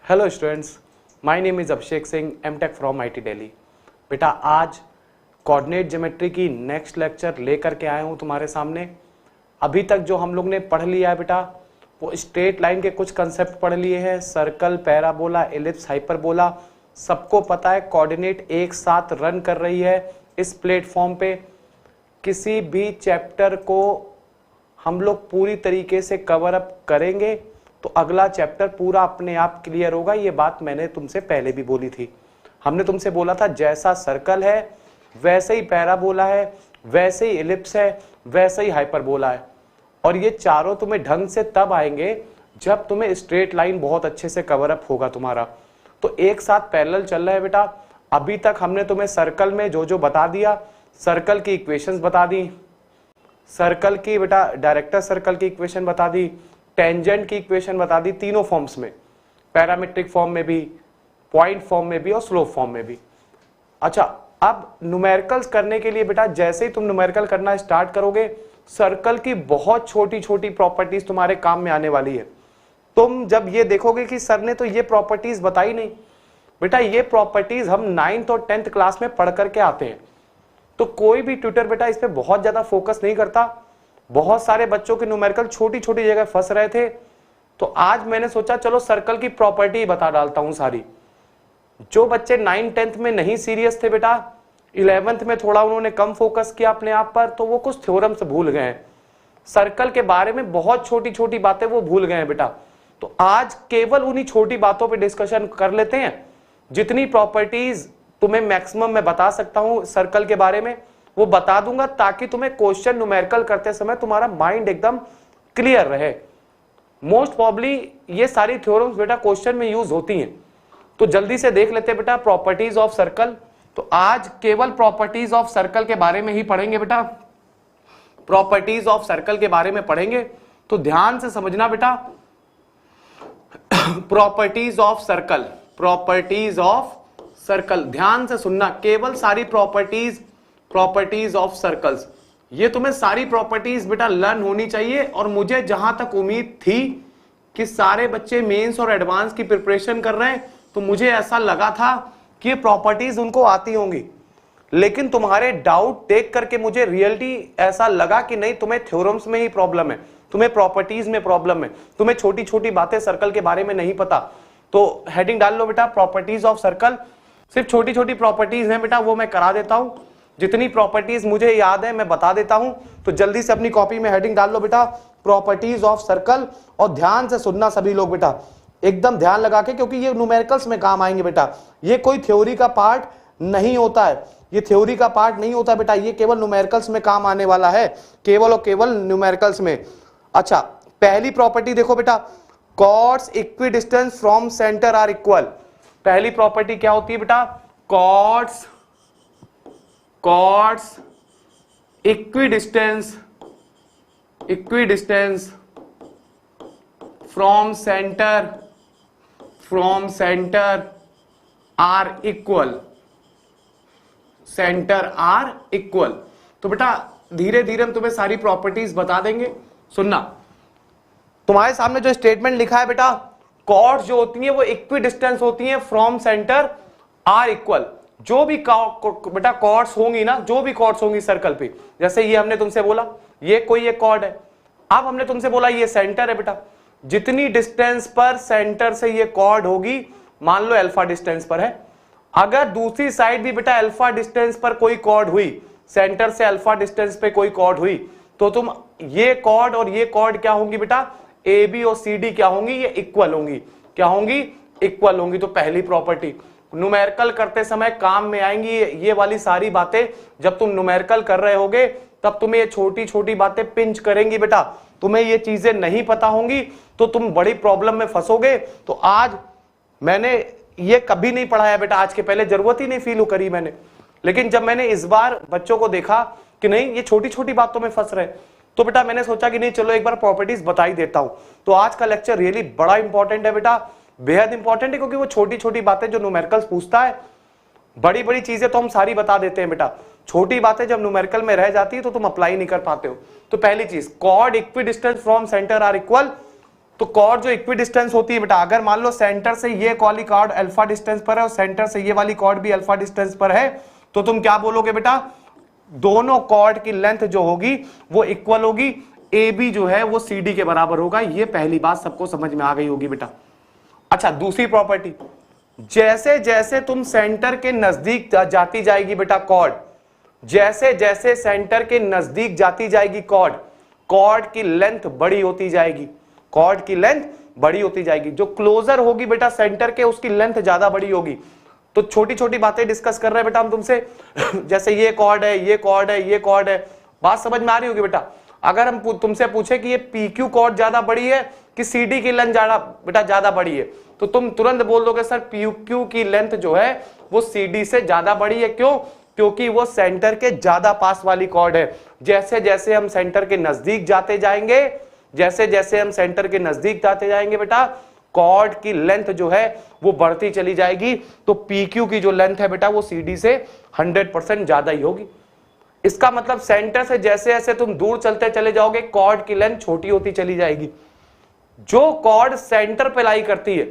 Hello students, my name is Abhishek Singh, MTech from IIT Delhi. बेटा आज coordinate geometry की next lecture लेकर के आया हूँ तुम्हारे सामने। अभी तक जो हम लोग ने पढ़ लिया है बेटा, वो स्ट्रेट लाइन के कुछ कंसेप्ट पढ़ लिए हैं। सर्कल, पैराबोला, एलिप्स, हाइपरबोला, सबको पता है। कोऑर्डिनेट एक साथ रन कर रही है इस प्लेटफॉर्म पे। किसी भी चैप्टर को हम लोग पूरी तरीके से कवर अप करेंगे तो अगला चैप्टर पूरा अपने आप क्लियर होगा। ये बात मैंने तुमसे पहले भी बोली थी। हमने तुमसे बोला था जैसा सर्कल है वैसे ही पैराबोला है, वैसे ही एलिप्स है, वैसे ही हाइपरबोला है। और ये चारों तुम्हें ढंग से तब आएंगे जब तुम्हें स्ट्रेट लाइन बहुत अच्छे से कवर अप होगा तुम्हारा। तो एक साथ पैरेलल चल रहा है बेटा। अभी तक हमने तुम्हें सर्कल में जो जो बता दिया, सर्कल की इक्वेशंस बता दी, सर्कल की बेटा डायरेक्टर सर्कल की इक्वेशन बता दी, टेंजेंट की इक्वेशन बता दी, तीनों फॉर्म्स में, पैरामेट्रिक फॉर्म में भी, पॉइंट फॉर्म में भी और स्लोप फॉर्म में भी। अच्छा, अब न्यूमेरिकल्स करने के लिए बेटा जैसे ही तुम न्यूमेरिकल करना स्टार्ट करोगे, सर्कल की बहुत छोटी छोटी प्रॉपर्टीज तुम्हारे काम में आने वाली है। तुम जब ये देखोगे कि सर ने तो ये प्रॉपर्टीज बताई नहीं, बेटा ये प्रॉपर्टीज हम 9th और 10th क्लास में पढ़ करके आते हैं। तो कोई भी ट्यूटर बेटा इस पे बहुत ज्यादा फोकस नहीं करता। बहुत सारे बच्चों के न्यूमेरिकल छोटी छोटी जगह फंस रहे थे। तो आज मैंने सोचा चलो सर्कल की प्रॉपर्टी बता डालता हूं सारी। जो बच्चे 9th 10th में नहीं सीरियस थे बेटा, 11th में थोड़ा उन्होंने कम फोकस किया अपने आप पर, तो वो कुछ थ्योरम्स भूल गए हैं। सर्कल के बारे में बहुत छोटी छोटी बातें वो भूल गए हैं बेटा। तो आज केवल उन्हीं छोटी बातों पे डिस्कशन कर लेते हैं। जितनी प्रॉपर्टीज तुम्हें मैक्सिमम मैं बता सकता हूं सर्कल के बारे में वो बता दूंगा, ताकि तुम्हें क्वेश्चन न्यूमेरिकल करते समय तुम्हारा माइंड एकदम क्लियर रहे। मोस्ट प्रॉब्ली ये सारी थ्योरम्स बेटा क्वेश्चन में यूज होती हैं। तो जल्दी से देख लेते हैं बेटा प्रॉपर्टीज ऑफ सर्कल। तो आज केवल प्रॉपर्टीज ऑफ सर्कल के बारे में ही पढ़ेंगे बेटा। प्रॉपर्टीज ऑफ सर्कल के बारे में पढ़ेंगे तो ध्यान से समझना बेटा। Properties of circle, properties of circle, ध्यान से सुनना। केवल सारी प्रॉपर्टीज ऑफ सर्कल्स, ये तुम्हें सारी प्रॉपर्टीज बेटा लर्न होनी चाहिए। और मुझे जहां तक उम्मीद थी कि सारे बच्चे मेंस और एडवांस की प्रिपरेशन कर रहे हैं, तो मुझे ऐसा लगा था कि ये प्रॉपर्टीज उनको आती होंगी। लेकिन तुम्हारे डाउट देख करके मुझे रियलिटी ऐसा लगा कि नहीं, तुम्हें थ्योरम्स में ही प्रॉब्लम है, तुम्हें प्रॉपर्टीज में प्रॉब्लम है, तुम्हें छोटी छोटी बातें सर्कल के बारे में नहीं पता। तो हेडिंग डाल लो बेटा प्रॉपर्टीज ऑफ सर्कल। सिर्फ छोटी छोटी प्रॉपर्टीज हैं बेटा, वो मैं करा देता हूं। जितनी प्रॉपर्टीज मुझे याद है मैं बता देता हूं। तो जल्दी से अपनी कॉपी में हेडिंग डाल लो बेटा प्रॉपर्टीज ऑफ सर्कल। और ध्यान से सुनना सभी लोग बेटा, एकदम ध्यान लगा के, क्योंकि ये न्यूमेरिकल्स में काम आएंगे बेटा। ये कोई थ्योरी का पार्ट नहीं होता है, ये थ्योरी का पार्ट नहीं होता बेटा, ये केवल न्यूमेरिकल्स में काम आने वाला है, केवल और केवल न्यूमेरिकल्स में। अच्छा, पहली प्रॉपर्टी देखो बेटा, chords equidistance from centre are equal. पहली प्रॉपर्टी क्या होती है बेटा? Chords equidistance from centre are equal, centre are equal. तो बेटा धीरे धीरे हम तुम्हें सारी प्रॉपर्टीज बता देंगे। सुनना, तुम्हारे सामने जो स्टेटमेंट लिखा है बेटा, कॉर्ड्स जो होती हैं वो इक्विडिस्टेंस होती हैं फ्रॉम सेंटर आर इक्वल। जो भी बेटा कॉर्ड्स होंगी ना, जो भी कॉर्ड्स होंगी सर्कल पे, जैसे ये हमने तुमसे बोला ये कोई एक कॉर्ड है, अब हमने तुमसे बोला ये सेंटर है बेटा। जितनी डिस्टेंस पर सेंटर से ये कॉर्ड होगी, मान लो अल्फा डिस्टेंस पर है, अगर दूसरी साइड भी बेटा अल्फा डिस्टेंस पर कोई कॉर्ड हुई, सेंटर से अल्फा डिस्टेंस पे कोई कॉर्ड हुई, तो तुम ये कॉर्ड और ये कॉर्ड क्या होंगी बेटा? ए बी और सी डी क्या होंगी? ये इक्वल होंगी। क्या होंगी? इक्वल होंगी। तो पहली प्रॉपर्टी न्यूमेरिकल करते समय काम में आएंगी ये वाली सारी बातें। जब तुम न्यूमेरिकल कर रहे होगे तब तुम्हें ये छोटी छोटी बातें पिंच करेंगी बेटा। तुम्हें ये चीजें नहीं पता होंगी तो तुम बड़ी प्रॉब्लम में फंसोगे। तो आज मैंने ये कभी नहीं पढ़ाया बेटा, आज के पहले जरूरत ही नहीं फील करी मैंने। लेकिन जब मैंने इस बार बच्चों को देखा कि नहीं ये छोटी छोटी बातों में फंस रहे, तो बेटा मैंने सोचा कि नहीं चलो एक बार प्रॉपर्टीज बता ही देता हूं। तो आज का लेक्चर रियली बड़ा इंपॉर्टेंट है बेटा, बेहद इंपॉर्टेंट है, क्योंकि वो छोटी छोटी बातें जो न्यूमेरिकल्स पूछता है, बड़ी बड़ी चीजें तो हम सारी बता देते हैं बेटा, छोटी बातें जब न्यूमेरिकल में रह जाती है तो तुम अप्लाई नहीं कर पाते हो। तो पहली चीज, chord equidistance from centre are equal. तो कॉर्ड जो इक्वी डिस्टेंस होती है बेटा, अगर मान लो सेंटर से ये वाली कॉर्ड अल्फा डिस्टेंस पर है और सेंटर से ये वाली कॉर्ड भी अल्फा डिस्टेंस पर है, तो तुम क्या बोलोगे बेटा, दोनों कॉर्ड की लेंथ जो होगी वो इक्वल होगी, ए बी जो है वो सी डी के बराबर होगा। ये पहली बात सबको समझ में आ गई होगी बेटा। अच्छा, दूसरी प्रॉपर्टी, जैसे जैसे तुम सेंटर के नजदीक जाती जाएगी बेटा कॉर्ड, जैसे जैसे सेंटर के नजदीक जाती जाएगी कॉर्ड की लेंथ बड़ी होती जाएगी, कॉर्ड की लेंथ बड़ी होती जाएगी। जो क्लोजर होगी बेटा सेंटर के, उसकी लेंथ ज्यादा बड़ी होगी। तो छोटी छोटी बातें डिस्कस कर रहे हैं बेटा हम तुमसे जैसे ये कॉर्ड है, ये कॉर्ड है, ये कॉर्ड है, बात समझ में आ रही होगी बेटा। अगर हम तुमसे पूछे कि ये पी क्यू कॉर्ड ज्यादा बड़ी है कि सी डी की लेंथ ज्यादा बड़ी है, तो तुम तुरंत बोल दोगे सर पी क्यू की लेंथ जो है वो सी डी से ज्यादा बड़ी है। क्यों? क्योंकि वो सेंटर के ज्यादा पास वाली कॉर्ड है। जैसे जैसे हम सेंटर के नजदीक जाते जाएंगे, जैसे जैसे हम सेंटर के नजदीक जाते जाएंगे बेटा, कॉर्ड की लेंथ जो है वो बढ़ती चली जाएगी। तो PQ की जो लेंथ है बेटा वो CD से 100% ज्यादा ही होगी। इसका मतलब सेंटर से जैसे जैसे तुम दूर चलते चले जाओगे, कॉर्ड की लेंथ छोटी होती चली जाएगी। जो कॉर्ड सेंटर पे लाई करती है,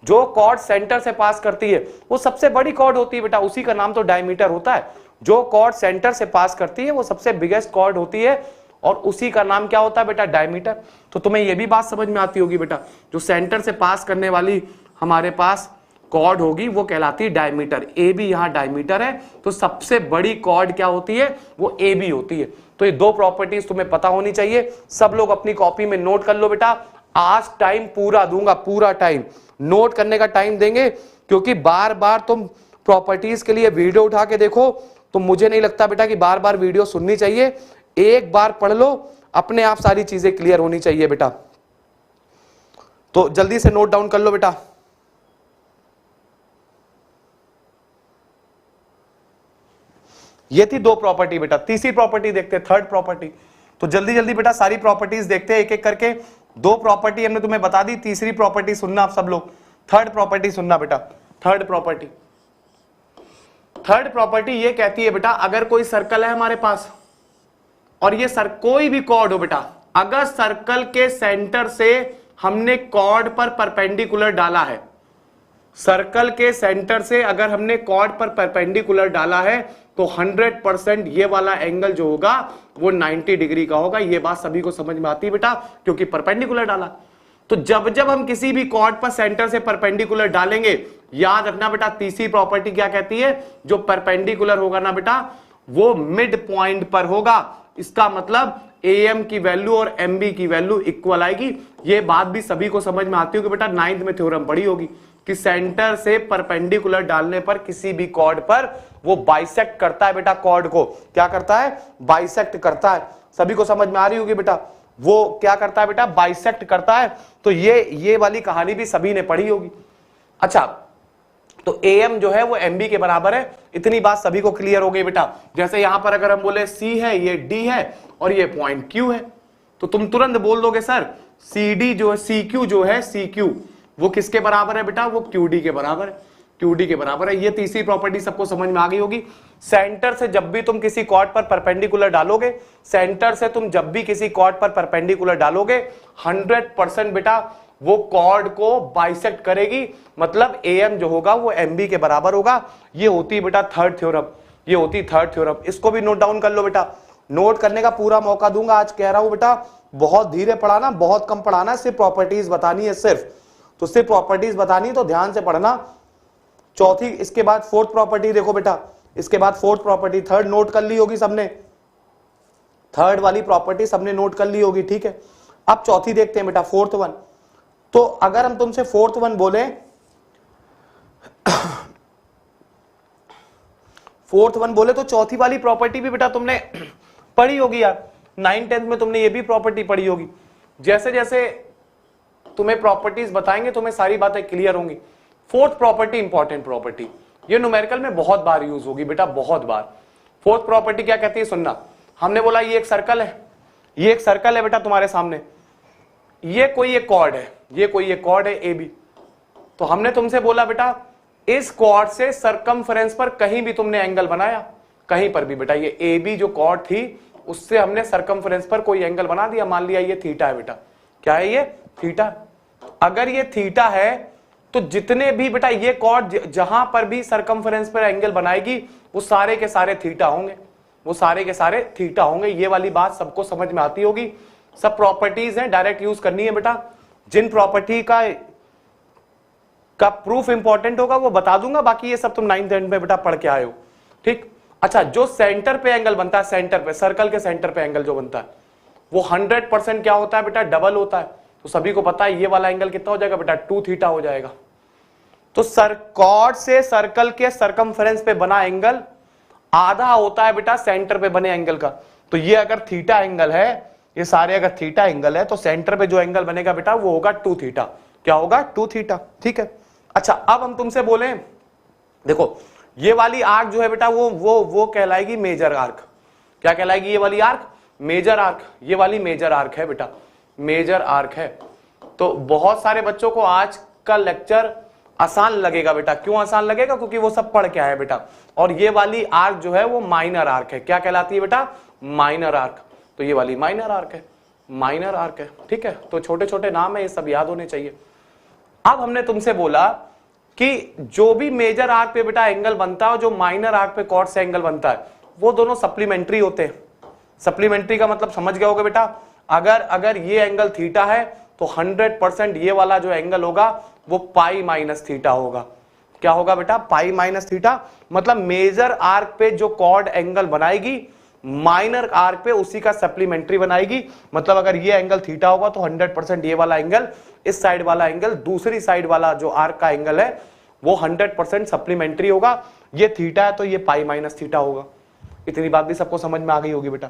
जो कॉर्ड सेंटर से पास करती है, वो सबसे बड़ी कॉर्ड होती है बेटा, उसी का नाम तो डायमीटर होता है। जो कॉर्ड सेंटर से पास करती है वो सबसे बिगेस्ट कॉर्ड होती है और उसी का नाम क्या होता है बेटा, डायमीटर। तो तुम्हें यह भी बात समझ में आती होगी बेटा, जो सेंटर से पास करने वाली हमारे पास कॉर्ड होगी वो कहलाती है डायमीटर। ए बी यहाँ डायमीटर है, तो सबसे बड़ी कॉर्ड क्या होती है, वो ए बी होती है। तो ये दो प्रॉपर्टीज तुम्हें पता होनी चाहिए। सब लोग अपनी कॉपी में नोट कर लो बेटा। आज टाइम पूरा दूंगा, पूरा टाइम नोट करने का टाइम देंगे, क्योंकि बार बार तुम प्रॉपर्टीज के लिए वीडियो उठा के देखो तो मुझे नहीं लगता बेटा कि बार बार वीडियो सुननी चाहिए। एक बार पढ़ लो, अपने आप सारी चीजें क्लियर होनी चाहिए बेटा। तो जल्दी से नोट डाउन कर लो बेटा। ये थी दो प्रॉपर्टी बेटा। तीसरी प्रॉपर्टी देखते हैं, थर्ड प्रॉपर्टी। तो जल्दी जल्दी बेटा सारी प्रॉपर्टीज देखते हैं एक एक करके। दो प्रॉपर्टी हमने तुम्हें बता दी, तीसरी प्रॉपर्टी सुनना आप सब लोग। थर्ड प्रॉपर्टी सुनना बेटा। थर्ड प्रॉपर्टी ये कहती है बेटा, अगर कोई सर्कल है हमारे पास और ये कोई भी कॉर्ड हो बेटा, अगर सर्कल के सेंटर से हमने कॉर्ड पर परपेंडिकुलर डाला है, सर्कल के सेंटर से अगर हमने कॉर्ड पर परपेंडिकुलर डाला है तो 100% ये वाला एंगल जो होगा वो 90 डिग्री का होगा। ये बात सभी को समझ में आती है बेटा, क्योंकि परपेंडिकुलर डाला। तो जब जब हम किसी भी कॉर्ड पर सेंटर से परपेंडिकुलर डालेंगे, याद रखना बेटा तीसरी प्रॉपर्टी क्या कहती है, जो परपेंडिकुलर होगा ना बेटा वो मिड पॉइंट पर होगा। इसका मतलब AM की वैल्यू और MB की वैल्यू इक्वल आएगी। ये बात भी सभी को समझ में आती होगी बेटा, 9th में थ्योरम पढ़ी होगी कि सेंटर से परपेंडिकुलर डालने पर किसी भी कॉर्ड पर वो बाइसेक्ट करता है बेटा। कॉर्ड को क्या करता है, बाइसेक्ट करता है। सभी को समझ में आ रही होगी बेटा, वो क्या करता है बेटा, बाइसेक्ट करता है। तो ये वाली कहानी भी सभी ने पढ़ी होगी। अच्छा, तो AM जो है वो MB के बराबर है। इतनी बात सभी को क्लियर हो गई बेटा। जैसे यहां पर अगर हम बोले C है, ये D है और ये पॉइंट Q है, तो तुम तुरंत बोल दोगे सर CD जो है, CQ जो है, CQ वो किसके बराबर है बेटा, वो QD के बराबर है। QD के बराबर है। ये तीसरी प्रॉपर्टी सबको समझ में आ गई होगी। सेंटर से जब भी तुम किसी कॉर्ड पर परपेंडिकुलर डालोगे, सेंटर से तुम जब भी किसी कॉर्ड पर परपेंडिकुलर डालोगे 100% बेटा वो कॉर्ड को बाइसेक्ट करेगी। मतलब AM जो होगा वो MB के बराबर होगा। ये होती है बेटा थर्ड थ्योरम, ये होती है थर्ड थ्योरम। इसको भी नोट डाउन कर लो बेटा। नोट करने का पूरा मौका दूंगा। आज कह रहा हूं बेटा बहुत धीरे पढ़ाना, बहुत कम पढ़ाना, सिर्फ प्रॉपर्टीज बतानी है। तो सिर्फ प्रॉपर्टीज बतानी है, तो ध्यान से पढ़ना। चौथी, इसके बाद फोर्थ प्रॉपर्टी देखो बेटा। इसके बाद फोर्थ प्रॉपर्टी, थर्ड नोट कर ली होगी सबने, थर्ड वाली प्रॉपर्टी सबने नोट कर ली होगी, ठीक है। अब चौथी देखते हैं बेटा, फोर्थ वन। तो अगर हम तुमसे फोर्थ वन बोले, फोर्थ वन बोले तो चौथी वाली प्रॉपर्टी भी बेटा तुमने पढ़ी होगी यार। 9th-10th में तुमने ये भी प्रॉपर्टी पढ़ी होगी। जैसे जैसे तुम्हें प्रॉपर्टीज बताएंगे तुम्हें सारी बातें क्लियर होंगी। फोर्थ प्रॉपर्टी इंपॉर्टेंट प्रॉपर्टी, ये न्यूमेरिकल में बहुत बार यूज होगी बेटा, बहुत बार। फोर्थ प्रॉपर्टी क्या कहती है सुनना। हमने बोला ये एक सर्कल है, ये एक सर्कल है बेटा तुम्हारे सामने, ये कोई एक कॉर्ड है, ये कोई एक कॉर्ड है AB। तो हमने तुमसे बोला बेटा इस कॉर्ड से सरकमफ्रेंस पर कहीं भी तुमने एंगल बनाया, कहीं पर भी बेटा, ये AB जो कॉर्ड थी उससे हमने सरकमफ्रेंस पर कोई एंगल बना दिया। मान लिया ये थीटा है बेटा, क्या है ये, थीटा। अगर ये थीटा है तो जितने भी बेटा ये कॉर्ड जहां पर भी सरकमफेरेंस पर एंगल बनाएगी वो सारे के सारे थीटा होंगे, वो सारे के सारे थीटा होंगे। ये वाली बात सबको समझ में आती होगी। सब प्रॉपर्टीज हैं, डायरेक्ट यूज करनी है बेटा। जिन प्रॉपर्टी का प्रूफ इंपॉर्टेंट होगा वो बता दूंगा, बाकी ये सब तुम 9th एंड में बेटा पढ़ के आए हो, ठीक। अच्छा, जो सेंटर पे एंगल बनता है, सेंटर पे, सर्कल के सेंटर पे एंगल जो बनता है वो 100% क्या होता है बेटा, डबल होता है। तो सभी को पता है ये वाला एंगल कितना हो जाएगा बेटा, 2 थीटा हो जाएगा। तो कॉर्ड से सर्कल के सरकमफेरेंस पे बना एंगल आधा होता है बेटा सेंटर पे बने एंगल का। तो ये अगर थीटा एंगल है, ये सारे अगर थीटा एंगल है, तो सेंटर पे जो एंगल बनेगा बेटा वो होगा 2 थीटा। क्या होगा, 2 थीटा, ठीक है। अच्छा, अब हम तुमसे बोले, देखो ये वाली आर्क जो है बेटा वो कहलाएगी मेजर आर्क। क्या कहलाएगी ये वाली आर्क, मेजर आर्क। ये वाली मेजर आर्क है बेटा, मेजर आर्क है। तो बहुत सारे बच्चों को आज का लेक्चर आसान लगेगा बेटा। क्यों आसान लगेगा, क्योंकि वो सब पढ़ के आए बेटा। और ये वाली आर्क जो है वो माइनर आर्क है। क्या कहलाती है बेटा, माइनर आर्क। तो ये वाली माइनर आर्क है, माइनर आर्क है, ठीक है। तो छोटे छोटे नाम है, ये सब याद होने चाहिए। अब हमने तुमसे बोला कि जो भी मेजर आर्क पे बेटा एंगल बनता है और जो माइनर आर्क पे कॉर्ड से एंगल बनता है वो दोनों सप्लीमेंट्री होते हैं। सप्लीमेंट्री का मतलब समझ गए होगे बेटा। अगर ये एंगल थीटा है तो 100% ये वाला जो एंगल होगा वो पाई माइनस थीटा होगा। क्या होगा बेटा, पाई माइनस थीटा। मतलब मेजर आर्क पे जो कॉर्ड एंगल बनाएगी माइनर आर्क पे उसी का सप्लीमेंट्री बनाएगी। मतलब अगर ये एंगल थीटा होगा तो 100% ये वाला एंगल, इस साइड वाला एंगल, दूसरी साइड वाला जो आर्क का एंगल है वो 100% सप्लीमेंट्री होगा। ये थीटा है तो ये पाई माइनस थीटा होगा। इतनी बात भी सबको समझ में आ गई होगी बेटा।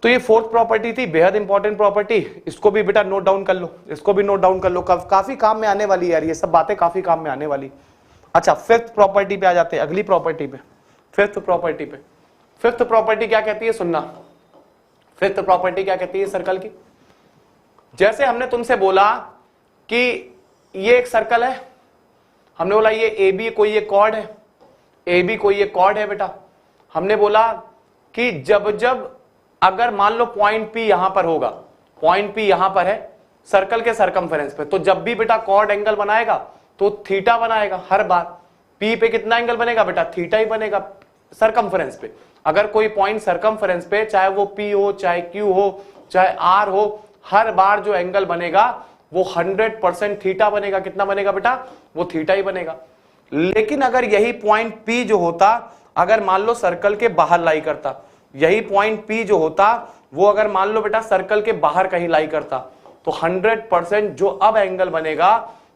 तो ये फोर्थ प्रॉपर्टी थी, बेहद इंपॉर्टेंट प्रॉपर्टी। इसको भी बेटा नोट डाउन कर लो, इसको भी नोट डाउन कर लो, काफी काम में आने वाली है यार, ये सब बातें काफी काम में आने वाली। अच्छा, फिफ्थ प्रॉपर्टी पे आ जाते हैं, अगली प्रॉपर्टी पे, फिफ्थ प्रॉपर्टी पे। फिफ्थ प्रॉपर्टी क्या कहती है, सुनना। फिफ्थ प्रॉपर्टी क्या कहती है सर्कल की। जैसे हमने तुमसे बोला कि ये एक सर्कल है, हमने बोला ये ए बी कोई ये कॉर्ड है, ए बी कोई ये कॉर्ड है बेटा। हमने बोला कि जब अगर मान लो पॉइंट पी यहां पर होगा, पॉइंट पी यहां पर है सर्कल के सरकमफेरेंस पे, तो जब भी बेटा कॉर्ड एंगल बनाएगा तो थीटा बनाएगा हर बार। पी पे कितना एंगल बनेगा बेटा, थीटा ही बनेगा सरकमफेरेंस पे। अगर कोई पॉइंट सरकमफेरेंस पे, चाहे वो पी हो, चाहे क्यू हो, चाहे आर हो, हर बार जो एंगल बनेगा वो 100% थीटा बनेगा। कितना बनेगा बेटा, वो थीटा ही बनेगा। लेकिन अगर यही पॉइंट पी जो होता, अगर मान लो सर्कल के बाहर लाई करता, यही पॉइंट पी जो होता वो अगर मान लो बेटा सर्कल के बाहर कहीं लाई करता, तो 100% जो अब एंगल बनेगा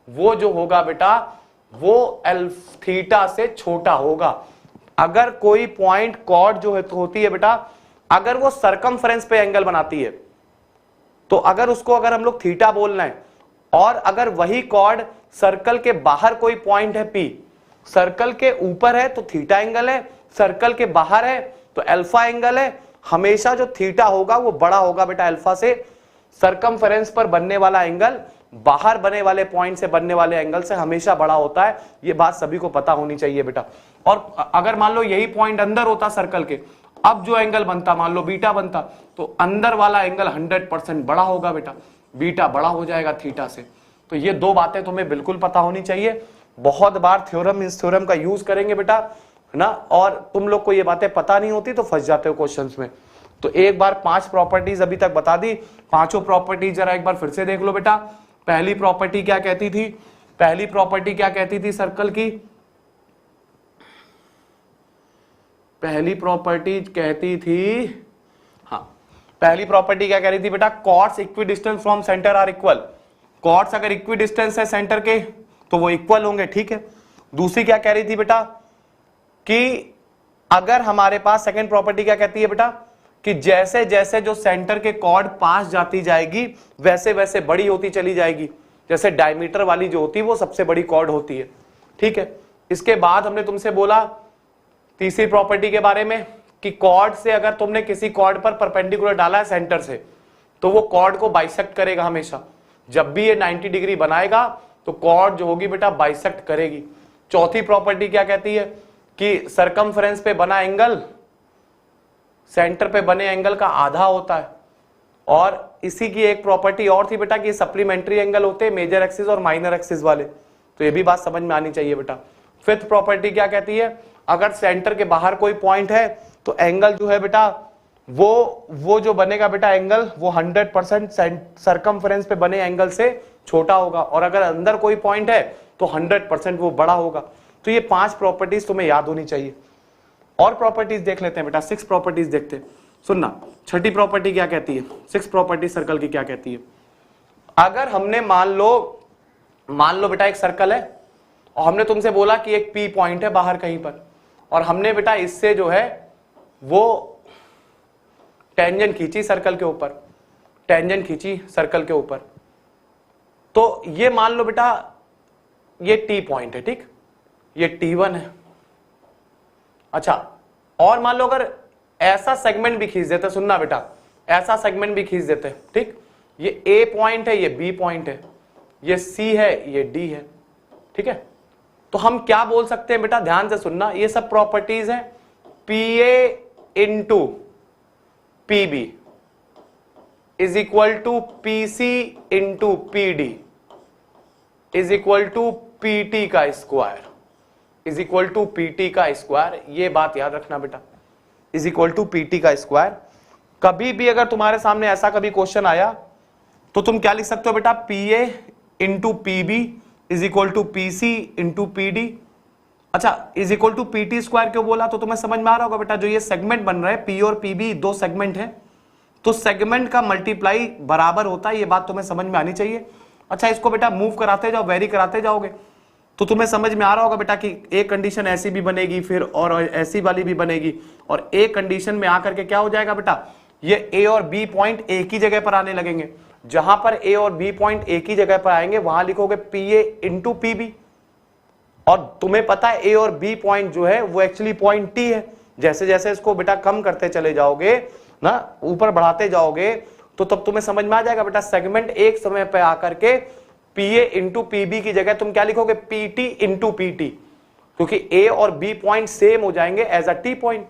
वो जो होगा बेटा वो थीटा से छोटा होगा। अगर कोई पॉइंट कॉर्ड जो होती है बेटा, अगर वो सरकमफेरेंस पे एंगल बनाती है तो अगर उसको अगर हम लोग थीटा बोलना है, और अगर वही कॉर्ड सर्कल के बाहर कोई पॉइंट है पी, सर्कल के ऊपर है तो थीटा एंगल है, सर्कल के बाहर है तो अल्फा एंगल है। हमेशा जो थीटा होगा वो बड़ा होगा बेटा अल्फा से। सरकमफेरेंस पर बनने वाला एंगल बाहर बने वाले पॉइंट से बनने वाले एंगल से हमेशा बड़ा होता है। ये बात सभी को पता होनी चाहिए बेटा। और अगर मान लो यही पॉइंट अंदर होता सर्कल के, अब जो एंगल बनता मान लो बीटा बनता, तो अंदर वाला एंगल 100% बड़ा होगा बेटा, बीटा बड़ा हो जाएगा थीटा से। तो ये दो बातें तुम्हें बिल्कुल पता होनी चाहिए। बहुत बार थ्योरम इस थ्योरम का यूज करेंगे बेटा, है ना, और तुम लोग को ये बातें पता नहीं होती तो फंस जाते हो क्वेश्चंस में। तो एक बार 5 प्रॉपर्टीज अभी तक बता दी, पांचों प्रॉपर्टीज जरा एक बार फिर से देख लो बेटा। पहली प्रॉपर्टी क्या कहती थी, पहली प्रॉपर्टी क्या कहती थी सर्कल की, पहली प्रॉपर्टी कहती थी, हाँ पहली प्रॉपर्टी क्या कह रही थी बेटा, chords equidistance from centre are equal. Chords अगर इक्विडिस्टेंस है सेंटर के तो वो इक्वल होंगे, ठीक है। दूसरी क्या कह रही थी बेटा कि अगर हमारे पास सेकंड प्रॉपर्टी क्या कहती है बेटा कि जैसे जैसे जो सेंटर के कॉर्ड पास जाती जाएगी वैसे वैसे बड़ी होती चली जाएगी। जैसे डायमीटर वाली जो होती है वो सबसे बड़ी कॉर्ड होती है, ठीक है। इसके बाद हमने तुमसे बोला तीसरी प्रॉपर्टी के बारे में कि कॉर्ड से अगर तुमने किसी कॉर्ड पर परपेंडिकुलर डाला है सेंटर से तो वो कॉर्ड को बाइसेक्ट करेगा हमेशा। जब भी ये 90 डिग्री बनाएगा तो कॉर्ड जो होगी बेटा बाइसेक्ट करेगी। चौथी प्रॉपर्टी क्या कहती है कि सरकमफेरेंस पे बना एंगल सेंटर पे बने एंगल का आधा होता है, और इसी की एक प्रॉपर्टी और थी बेटा कि सप्लीमेंट्री एंगल होते हैं मेजर एक्सिस और माइनर एक्सिस वाले, तो ये भी बात समझ में आनी चाहिए बेटा। फिफ्थ प्रॉपर्टी क्या कहती है, अगर सेंटर के बाहर कोई पॉइंट है तो एंगल जो है बेटा वो जो बनेगा बेटा एंगल वो 100% सर्कमफ्रेंस पे बने एंगल से छोटा होगा, और अगर अंदर कोई पॉइंट है तो 100% वो बड़ा होगा। तो ये 5 प्रॉपर्टीज तुम्हें याद होनी चाहिए। और प्रॉपर्टीज देख लेते हैं बेटा, 6 प्रॉपर्टीज देखते हैं। सुनना, छठी प्रॉपर्टी क्या कहती है, 6 प्रॉपर्टी सर्कल की क्या कहती है। अगर हमने मान लो बेटा एक सर्कल है और हमने तुमसे बोला कि एक P पॉइंट है बाहर कहीं पर, और हमने बेटा इससे जो है वो टेंजेंट खींची सर्कल के ऊपर, टेंजेंट खींची सर्कल के ऊपर, तो ये मान लो बेटा ये T पॉइंट है, ठीक, ये T1 है। अच्छा, और मान लो अगर ऐसा सेगमेंट भी खींच देते, सुनना बेटा, ऐसा सेगमेंट भी खींच देते, ठीक, ये A पॉइंट है, ये B पॉइंट है, ये C है, ये D है, ठीक है। तो हम क्या बोल सकते हैं बेटा, ध्यान से सुनना, ये सब प्रॉपर्टीज हैं PA into PB is equal to PC into PD is equal to PT का square, is equal to PT का स्क्वायर। ये बात याद रखना बेटा, इज इक्वल टू PT का स्क्वायर। कभी भी अगर तुम्हारे सामने ऐसा कभी क्वेश्चन आया तो तुम क्या लिख सकते हो बेटा, PA into PB is equal to PC into PD। अच्छा, is equal to PT square क्यों बोला, तो तुम्हें समझ में आ रहा होगा बेटा, जो ये सेगमेंट बन रहा है P और PB 2 सेगमेंट है, तो सेगमेंट का मल्टीप्लाई बराबर होता है, ये बात तुम्हें समझ में आनी चाहिए। अच्छा, इसको बेटा मूव कराते जाओ, वेरी कराते जाओगे तो तुम्हें समझ में आ रहा होगा बेटा कि एक कंडीशन ऐसी भी बनेगी, फिर और ऐसी वाली भी बनेगी, और एक कंडीशन में आकर के क्या हो जाएगा बेटा, ये A और B पॉइंट एक ही जगह पर आने लगेंगे। जहां पर A और B पॉइंट एक ही जगह पर आएंगे वहां लिखोगे PA इंटू PB, और तुम्हें पता है A और B पॉइंट जो है वो एक्चुअली पॉइंट T है। जैसे जैसे इसको बेटा कम करते चले जाओगे ना, ऊपर बढ़ाते जाओगे, तो तब तुम्हें समझ में आ जाएगा बेटा सेगमेंट एक समय पे आकर के PA इंटू PB की जगह तुम क्या लिखोगे, PT इंटू PT, क्योंकि A और B पॉइंट सेम हो जाएंगे एज अ T पॉइंट।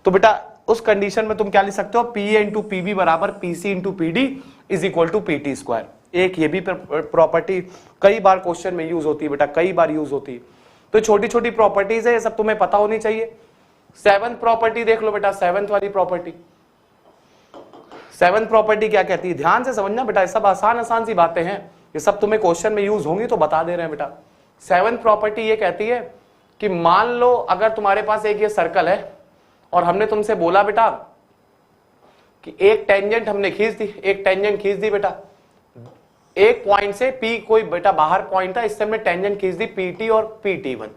तो बेटा उस कंडीशन में तुम क्या लिख सकते हो, PA इंटू PB बराबर PC into PD is equal to PT square. एक ये भी प्रॉपर्टी कई बार क्वेश्चन में यूज होती है बेटा, कई बार यूज होती है। तो छोटी छोटी प्रॉपर्टीज है, ये सब तुम्हें पता होनी चाहिए। 7th प्रॉपर्टी देख लो बेटा, 7th वाली प्रॉपर्टी। 7th प्रॉपर्टी क्या कहती है, ध्यान से समझना बेटा, ये सब आसान आसान सी बातें हैं, ये सब तुम्हें क्वेश्चन में यूज होंगी तो बता दे रहे हैं बेटा। 7th प्रॉपर्टी ये कहती है कि मान लो अगर तुम्हारे पास एक ये सर्कल है और हमने तुमसे बोला बेटा कि एक टेंजेंट हमने खींच दी, एक टेंजेंट खींच दी बेटा एक पॉइंट से, P कोई बेटा बाहर पॉइंट था, इससे हमने टेंजेंट खींच दी PT और PT1।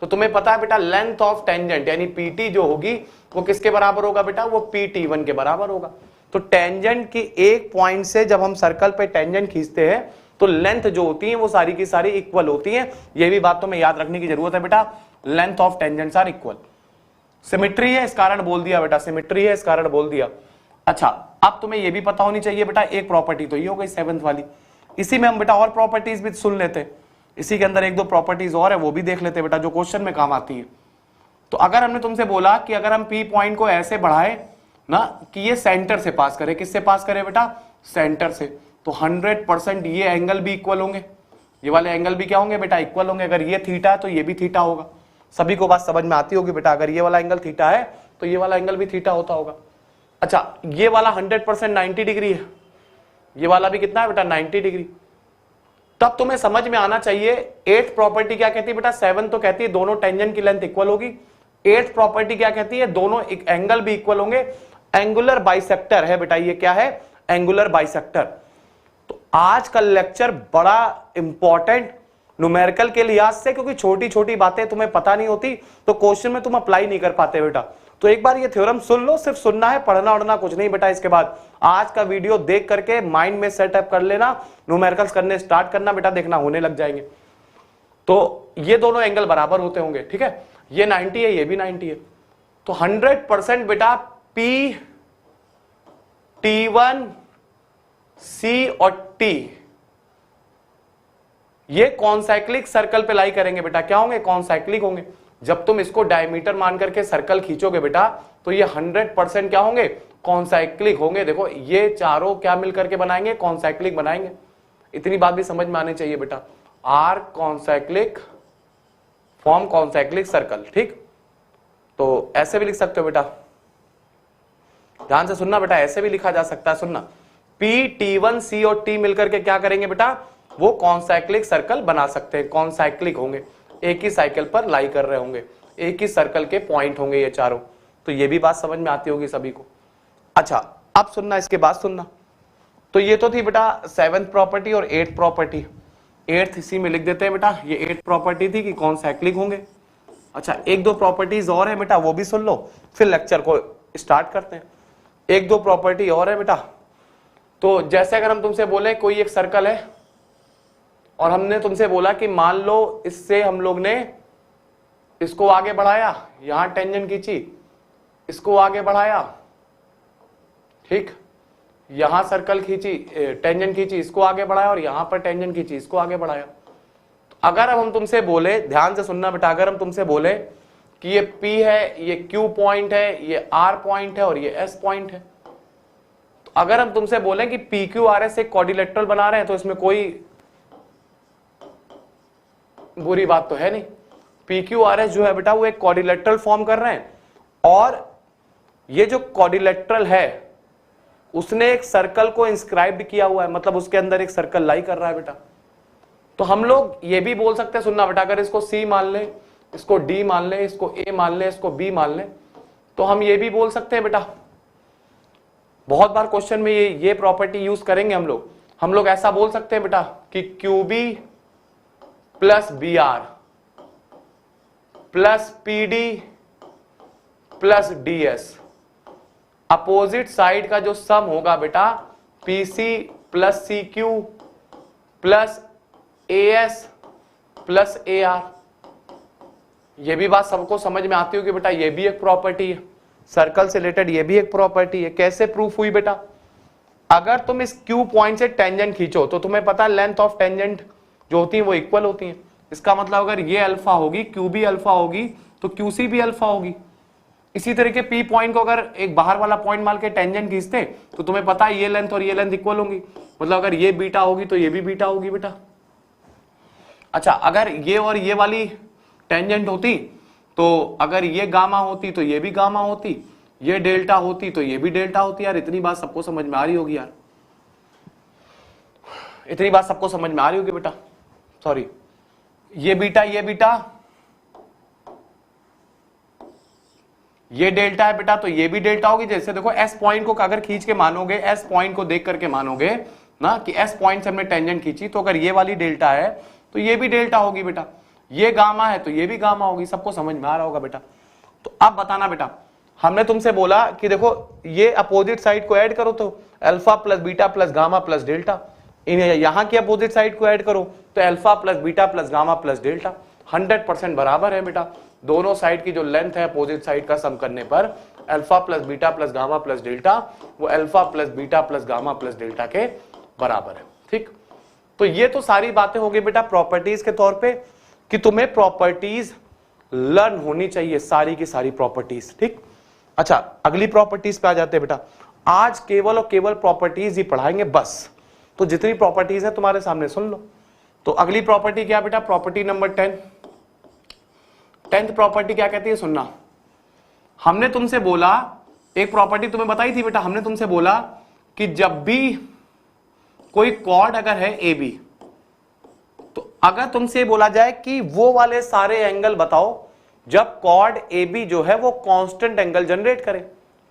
तो तुम्हें पता है बेटा लेंथ ऑफ टेंजेंट यानी PT जो होगी वो किसके बराबर होगा बेटा, वो PT1 के बराबर होगा। तो टेंजेंट की एक पॉइंट से जब हम सर्कल पे टेंजेंट खींचते हैं तो लेंथ जो होती है वो सारी की सारी इक्वल होती है। ये भी बात तुम्हें याद रखने की जरूरत है बेटा, length of tangents are equal. Symmetry है इस कारण बोल दिया बेटा, सिमेट्री है इस कारण बोल दिया। अच्छा, अब तुम्हें ये भी पता होनी चाहिए बेटा, एक प्रॉपर्टी तो ये हो गई 7th वाली। इसी में हम बेटा और प्रॉपर्टीज भी सुन लेते हैं, इसी के अंदर एक दो प्रॉपर्टीज और है वो भी देख लेते हैं बेटा, जो क्वेश्चन में काम आती है। तो अगर हमने तुमसे बोला कि अगर हम P पॉइंट को ऐसे बढ़ाए ना कि ये सेंटर से पास करे, किससे पास करे बेटा, सेंटर से, तो 100% ये एंगल भी इक्वल होंगे, ये वाले एंगल भी क्या होंगे बेटा, इक्वल होंगे। अगर ये थीटा है तो ये भी थीटा होगा। सभी को बात समझ में आती होगी बेटा, अगर ये वाला एंगल थीटा है तो ये वाला एंगल भी थीटा होता होगा। अच्छा, ये वाला 100% 90 डिग्री है, ये वाला भी कितना है बेटा, 90 डिग्री। तब तुम्हें समझ में आना चाहिए 8th प्रॉपर्टी क्या कहती है बेटा, 7 तो कहती है दोनों टेंजेंट की लेंथ इक्वल होगी। 8th प्रॉपर्टी क्या कहती है, दोनों एंगल भी इक्वल होंगे। एंगुलर बाइसेक्टर है बेटा, ये क्या है, एंगुलर बाइसेक्टर। तो आज का लेक्चर बड़ा इंपॉर्टेंट न्यूमेरिकल के लिहाज से, क्योंकि छोटी छोटी बातें तुम्हें पता नहीं होती तो क्वेश्चन में तुम अप्लाई नहीं कर पाते बेटा। तो एक बार ये थ्योरम सुन लो, सिर्फ सुनना है, पढ़ना उड़ना कुछ नहीं बेटा। इसके बाद आज का वीडियो देख करके माइंड में सेटअप कर लेना, न्यूमेरिकल्स करने स्टार्ट करना बेटा, देखना होने लग जाएंगे। तो ये दोनों एंगल बराबर होते होंगे, ठीक है, ये 90 है, ये भी 90 है। तो 100% बेटा P, T1, C और T ये कॉन्साइक्लिक सर्कल पे लाई करेंगे बेटा, क्या होंगे, कॉन्साइक्लिक होंगे। जब तुम इसको डायमीटर मान करके सर्कल खींचोगे बेटा तो ये 100% क्या होंगे, कॉन्साइक्लिक होंगे। देखो ये चारों क्या मिलकर के बनाएंगे, कॉन्साइक्लिक बनाएंगे। इतनी बात भी समझ में आनी चाहिए बेटा, are concyclic form concyclic circle. ठीक, तो ऐसे भी लिख सकते हो बेटा, ध्यान से सुनना बेटा, ऐसे भी लिखा जा सकता है, सुनना। पी, T1, C और T मिलकर के क्या करेंगे बेटा, वो कॉन्साइक्लिक सर्कल बना सकते हैं, कॉन्साइक्लिक होंगे, एक ही साइकिल पर लाई कर रहे होंगे, एक ही सर्कल के पॉइंट होंगे ये चारों। तो ये भी बात समझ में आती होगी सभी को। अच्छा अब सुनना, इसके बाद सुनना। तो ये तो थी बेटा 7th प्रॉपर्टी और 8th प्रॉपर्टी। 8th इसी में लिख देते हैं बेटा, ये 8th प्रॉपर्टी थी कि कॉन्साइक्लिक होंगे। अच्छा एक दो प्रॉपर्टीज और है बेटा, वो भी सुन लो, फिर लेक्चर को स्टार्ट करते हैं। एक दो प्रॉपर्टी और है बेटा। तो जैसे अगर हम तुमसे बोले कोई एक सर्कल है और हमने तुमसे बोला कि मान लो इससे हम लोग ने इसको आगे बढ़ाया, यहां टेंजेंट खींची, इसको आगे बढ़ाया, ठीक, यहां सर्कल खींची, टेंजेंट खींची, इसको आगे बढ़ाया, और यहां पर टेंजेंट खींची, इसको आगे बढ़ाया। तो अगर हम तुमसे बोले, ध्यान से सुनना बेटा, अगर हम तुमसे बोले कि ये P है, ये Q पॉइंट है, ये R पॉइंट है और ये S पॉइंट है, तो अगर हम तुमसे बोले कि PQRS एक क्वाड्रिलेटरल बना रहे हैं, तो इसमें कोई बुरी बात तो है नहीं। PQRS जो है बेटा वो एक क्वाड्रिलेटरल फॉर्म कर रहे हैं, और ये जो क्वाड्रिलेटरल है उसने एक सर्कल को इंस्क्राइब किया हुआ है, मतलब उसके अंदर एक सर्कल लाई कर रहा है बेटा। तो हम लोग ये भी बोल सकते हैं, सुनना बेटा, अगर इसको C मान ले, इसको D मान ले, इसको A मान ले, इसको B मान ले, तो हम ये भी बोल सकते हैं बेटा, बहुत बार क्वेश्चन में ये प्रॉपर्टी यूज करेंगे हम लोग ऐसा बोल सकते हैं बेटा कि QB plus BR plus PD plus DS, opposite side का जो सम होगा बेटा PC plus CQ plus AS plus AR। ये भी बात सबको समझ में आती होगी बेटा, ये भी एक प्रॉपर्टी है सर्कल से रिलेटेड, ये भी एक प्रॉपर्टी है। कैसे प्रूफ हुई बेटा, अगर तुम इस Q पॉइंट से टेंजेंट खींचो तो तुम्हें पता है लेंथ ऑफ टेंजेंट जो होती है वो इक्वल होती है। इसका मतलब अगर ये अल्फा होगी, QB अल्फा होगी, तो QC भी अल्फा होगी। इसी तरीके P पॉइंट को अगर एक बाहर वाला पॉइंट मान के टेंजेंट खींचते तो तुम्हें पता है ये लेंथ और ये लेंथ इक्वल होंगी, मतलब अगर ये बीटा होगी तो ये भी बीटा होगी बेटा। अच्छा अगर ये और ये वाली टेंजेंट होती, तो अगर ये गामा होती तो ये भी गामा होती, ये डेल्टा होती तो ये भी डेल्टा होती। यार इतनी बात सबको समझ में आ रही होगी यार, इतनी बात सबको समझ में आ रही होगी बेटा। सॉरी, ये बीटा, ये डेल्टा है बेटा, तो ये भी डेल्टा होगी। जैसे देखो S पॉइंट को अगर खींच के मानोगे, S पॉइंट को देख करके मानोगे ना कि S पॉइंट से हमने टेंजेंट खींची, तो अगर ये वाली डेल्टा है तो ये भी डेल्टा होगी बेटा, ये गामा है तो ये भी गामा होगी। सबको समझ में आ रहा होगा बेटा। तो अब बताना बेटा, हमने तुमसे बोला कि देखो ये अपोजिट साइड को ऐड करो तो alpha plus beta plus gamma plus delta, यहां की अपोजिट साइड को ऐड करो तो alpha plus beta plus gamma plus delta. 100% बराबर है बेटा, दोनों साइड की जो लेंथ है अपोजिट साइड का सम करने पर alpha plus beta plus gamma plus delta वो alpha plus beta plus gamma plus delta के बराबर है। ठीक, तो ये तो सारी बातें हो गई बेटा प्रॉपर्टीज के तौर पे कि तुम्हें प्रॉपर्टीज लर्न होनी चाहिए, सारी की सारी प्रॉपर्टीज। ठीक, अच्छा अगली प्रॉपर्टीज पे आ जाते हैं बेटा। आज केवल और केवल प्रॉपर्टीज ही पढ़ाएंगे बस, तो जितनी प्रॉपर्टीज है तुम्हारे सामने सुन लो। तो अगली प्रॉपर्टी क्या बेटा, प्रॉपर्टी नंबर 10। 10th प्रॉपर्टी क्या कहती है, सुनना। हमने तुमसे बोला, एक प्रॉपर्टी तुम्हें बताई थी बेटा, हमने तुमसे बोला कि जब भी कोई कॉर्ड अगर है AB, तो अगर तुमसे बोला जाए कि वो वाले सारे एंगल बताओ जब कॉर्ड AB जो है वो कांस्टेंट एंगल जनरेट करे,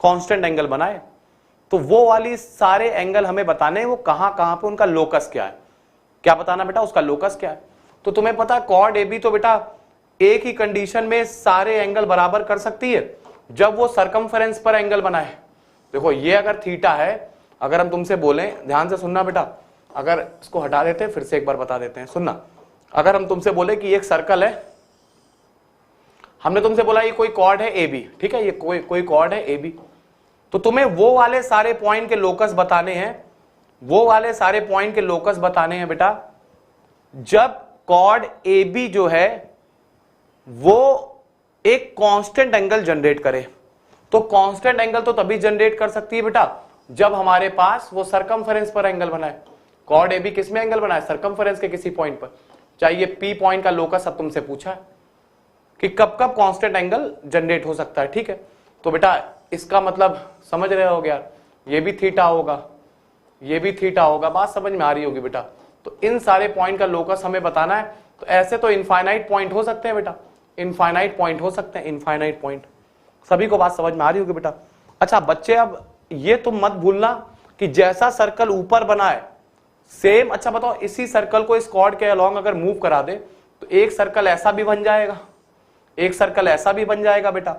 कांस्टेंट एंगल बनाए, तो वो वाली सारे एंगल हमें बताने वो कहां कहां पे उनका लोकस क्या है, क्या बताना बेटा उसका लोकस क्या है। तो तुम्हें पता कॉर्ड AB तो बेटा एक ही कंडीशन में सारे एंगल बराबर कर सकती है, जब वो सरकमफेरेंस पर एंगल बनाए। देखो ये अगर थीटा है, अगर हम तुमसे बोलें, ध्यान से सुनना बेटा, अगर इसको हटा देते हैं फिर से एक बार बता देते हैं, सुनना। अगर हम तुमसे बोले कि एक सर्कल है, हमने तुमसे बोला ये कोई कॉर्ड है AB, ठीक है, ये कोई कॉर्ड है AB, तो तुम्हें वो वाले सारे पॉइंट के लोकस बताने हैं, वो वाले सारे पॉइंट के लोकस बताने हैं बेटा जब कॉर्ड AB जो है वो एक कांस्टेंट एंगल जनरेट करे। तो कांस्टेंट एंगल तो तभी जनरेट कर सकती है बेटा जब हमारे पास वो सरकमफेरेंस पर एंगल बनाए। कॉर्ड ए बी किसमें एंगल बनाए? सरकमफेरेंस के किसी पॉइंट पर। चाहिए पी पॉइंट का लोकस अब तुमसे पूछा है कि कब कब कांस्टेंट एंगल जनरेट हो सकता है। ठीक है, तो बेटा इसका मतलब समझ रहे हो यार, ये भी थीटा होगा, ये भी थीटा होगा, बात समझ में आ रही होगी बेटा। तो इन सारे पॉइंट का लोकस हमें बताना है। तो ऐसे तो इनफाइनाइट पॉइंट हो सकते हैं बेटा, इनफाइनाइट पॉइंट हो सकते हैं, इनफाइनाइट पॉइंट। सभी को बात समझ में आ रही होगी बेटा। अच्छा बच्चे, अब ये तुम मत भूलना कि जैसा सर्कल ऊपर बना है सेम, अच्छा बताओ इसी सर्कल को इस कॉर्ड के अलोंग अगर मूव करा दे तो एक सर्कल ऐसा भी बन जाएगा, एक सर्कल ऐसा भी बन जाएगा बेटा,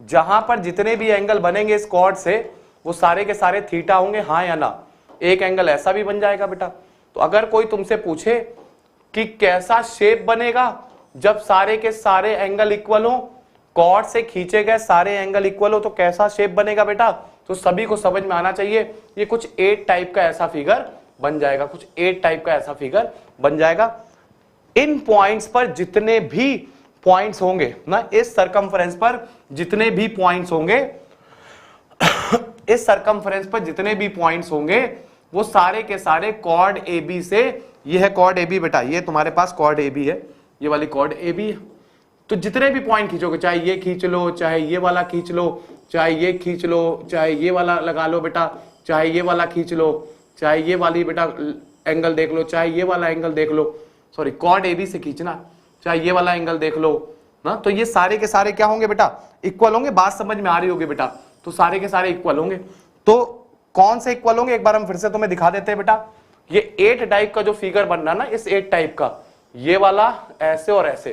जहां पर जितने भी एंगल बनेंगे इस कॉर्ड से वो सारे के सारे थीटा होंगे, हाँ या ना? एक एंगल ऐसा भी बन जाएगा बेटा। तो अगर कोई तुमसे पूछे कि कैसा शेप बनेगा जब सारे के सारे एंगल इक्वल हो, कॉर्ड से खींचे गए सारे एंगल इक्वल हो, तो कैसा शेप बनेगा बेटा? तो सभी को समझ में आना चाहिए ये कुछ 8 टाइप का ऐसा फिगर बन जाएगा, कुछ 8 टाइप का ऐसा फिगर बन जाएगा। इन पॉइंट्स पर जितने भी पॉइंट्स होंगे ना, इस सरकमफेरेंस पर जितने भी पॉइंट्स होंगे इस सरकमफेरेंस पर जितने भी पॉइंट्स होंगे वो सारे के सारे कॉर्ड ए बी से, ये है कॉर्ड ए बी बेटा, ये तुम्हारे पास कॉर्ड ए बी है, ये वाली कॉर्ड ए बी है। तो जितने भी पॉइंट खींचोगे, चाहे ये खींच लो, चाहे ये वाला खींच लो, चाहे ये खींच लो, चाहे ये वाला लगा लो बेटा, चाहे ये वाला खींच लो, चाहे ये वाली बेटा एंगल देख लो, चाहे ये वाला एंगल देख लो, सॉरी कॉर्ड ए बी से खींचना, चाहे ये वाला एंगल देख लो ना, तो ये सारे के सारे क्या होंगे बेटा? इक्वल होंगे। बात समझ में आ रही होगी बेटा? तो सारे के सारे इक्वल होंगे। तो कौन से इक्वल होंगे? एक बार हम फिर से तुम्हें दिखा देते हैं बेटा। ये 8 टाइप का जो फिगर बन रहा है ना, इस 8 टाइप का, ये वाला ऐसे और ऐसे,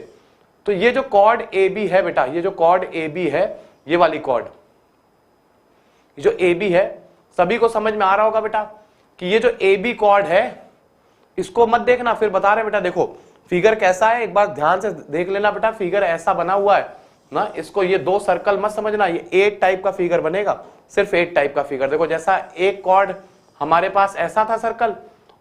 तो ये जो कॉर्ड ए बी है बेटा, ये जो कॉर्ड ए बी है, ये वाली कॉर्ड जो ए बी है, सभी को समझ में आ रहा होगा बेटा कि ये जो ए बी कॉर्ड है, इसको मत देखना फिर बता रहे बेटा। देखो फिगर कैसा है, एक बार ध्यान से देख लेना बेटा। फिगर ऐसा बना हुआ है ना, इसको ये 2 सर्कल मत समझना, ये 8 टाइप का फिगर बनेगा, सिर्फ 8 टाइप का फिगर। देखो जैसा एक कॉर्ड हमारे पास ऐसा था सर्कल,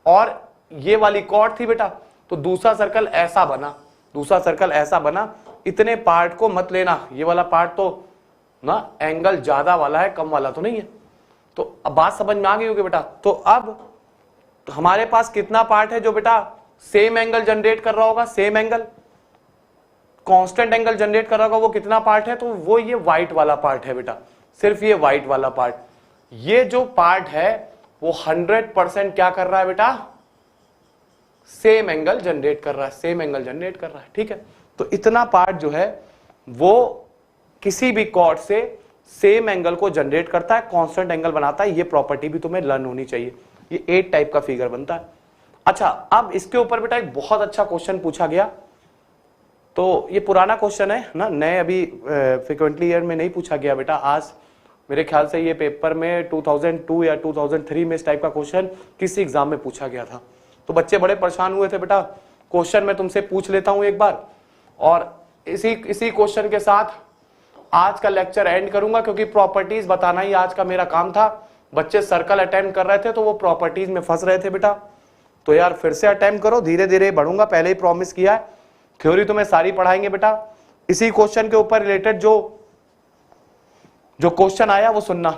और ये वाली कॉर्ड थी बेटा, तो दूसरा सर्कल ऐसा बना, दूसरा सर्कल ऐसा बना। इतने पार्ट को मत लेना, ये वाला पार्ट तो ना एंगल ज्यादा वाला है, कम वाला तो नहीं है। तो अब बात समझ में आ गई होगी बेटा। तो अब हमारे पास कितना पार्ट है जो बेटा सेम एंगल जनरेट कर रहा होगा, same angle, constant angle generate कर रहा होगा, वो कितना पार्ट है? तो वो ये व्हाइट वाला पार्ट है बेटा, सिर्फ ये व्हाइट वाला पार्ट। ये जो पार्ट है वो 100% क्या कर रहा है बेटा? सेम एंगल जनरेट कर रहा है, सेम एंगल जनरेट कर रहा है। ठीक है, तो इतना पार्ट जो है वो किसी भी कॉर्ड से सेम एंगल को जनरेट करता है, कांस्टेंट एंगल बनाता है। ये प्रॉपर्टी भी तुम्हें लर्न होनी चाहिए। ये 8 टाइप का फिगर बनता है। अच्छा, अब इसके ऊपर बेटा एक बहुत अच्छा क्वेश्चन पूछा गया। तो ये पुराना क्वेश्चन है ना, नए अभी फ्रिक्वेंटली ईयर में नहीं पूछा गया बेटा। आज मेरे ख्याल से ये पेपर में 2002 या 2003 में इस टाइप का क्वेश्चन किसी एग्जाम में पूछा गया था। तो बच्चे बड़े परेशान हुए थे बेटा। क्वेश्चन मैं तुमसे पूछ लेता हूं एक बार, और इसी क्वेश्चन के साथ आज का लेक्चर एंड करूंगा, क्योंकि प्रॉपर्टीज बताना ही आज का मेरा काम था। बच्चे सर्कल अटेम्प्ट कर रहे थे तो वो प्रॉपर्टीज में फंस रहे थे बेटा। तो यार फिर से अटेम्प्ट करो, धीरे धीरे बढ़ूंगा, पहले ही प्रॉमिस किया है। थ्योरी तुम्हें सारी पढ़ाएंगे बेटा। इसी क्वेश्चन के ऊपर रिलेटेड जो क्वेश्चन आया वो सुनना,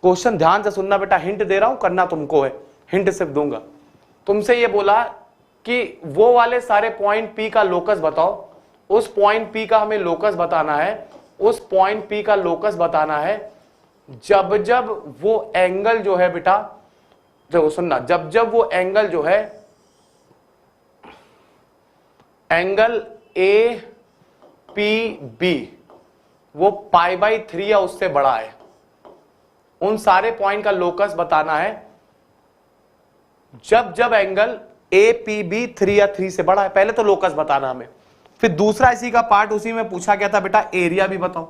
क्वेश्चन ध्यान से सुनना बेटा। हिंट दे रहा हूं, करना तुमको है, हिंट सिर्फ दूंगा। तुमसे ये बोला कि वो वाले सारे पॉइंट पी का लोकस बताओ, उस पॉइंट पी का हमें लोकस बताना है, उस पॉइंट पी का लोकस बताना है जब जब वो एंगल जो है बेटा, देखो सुनना, जब जब वो एंगल जो है, एंगल ए पी बी वो π/3 या उससे बड़ा है, उन सारे पॉइंट का लोकस बताना है जब जब एंगल ए पी बी 3 या 3 से बड़ा है। पहले तो लोकस बताना हमें, फिर दूसरा इसी का पार्ट उसी में पूछा गया था बेटा, एरिया भी बताओ।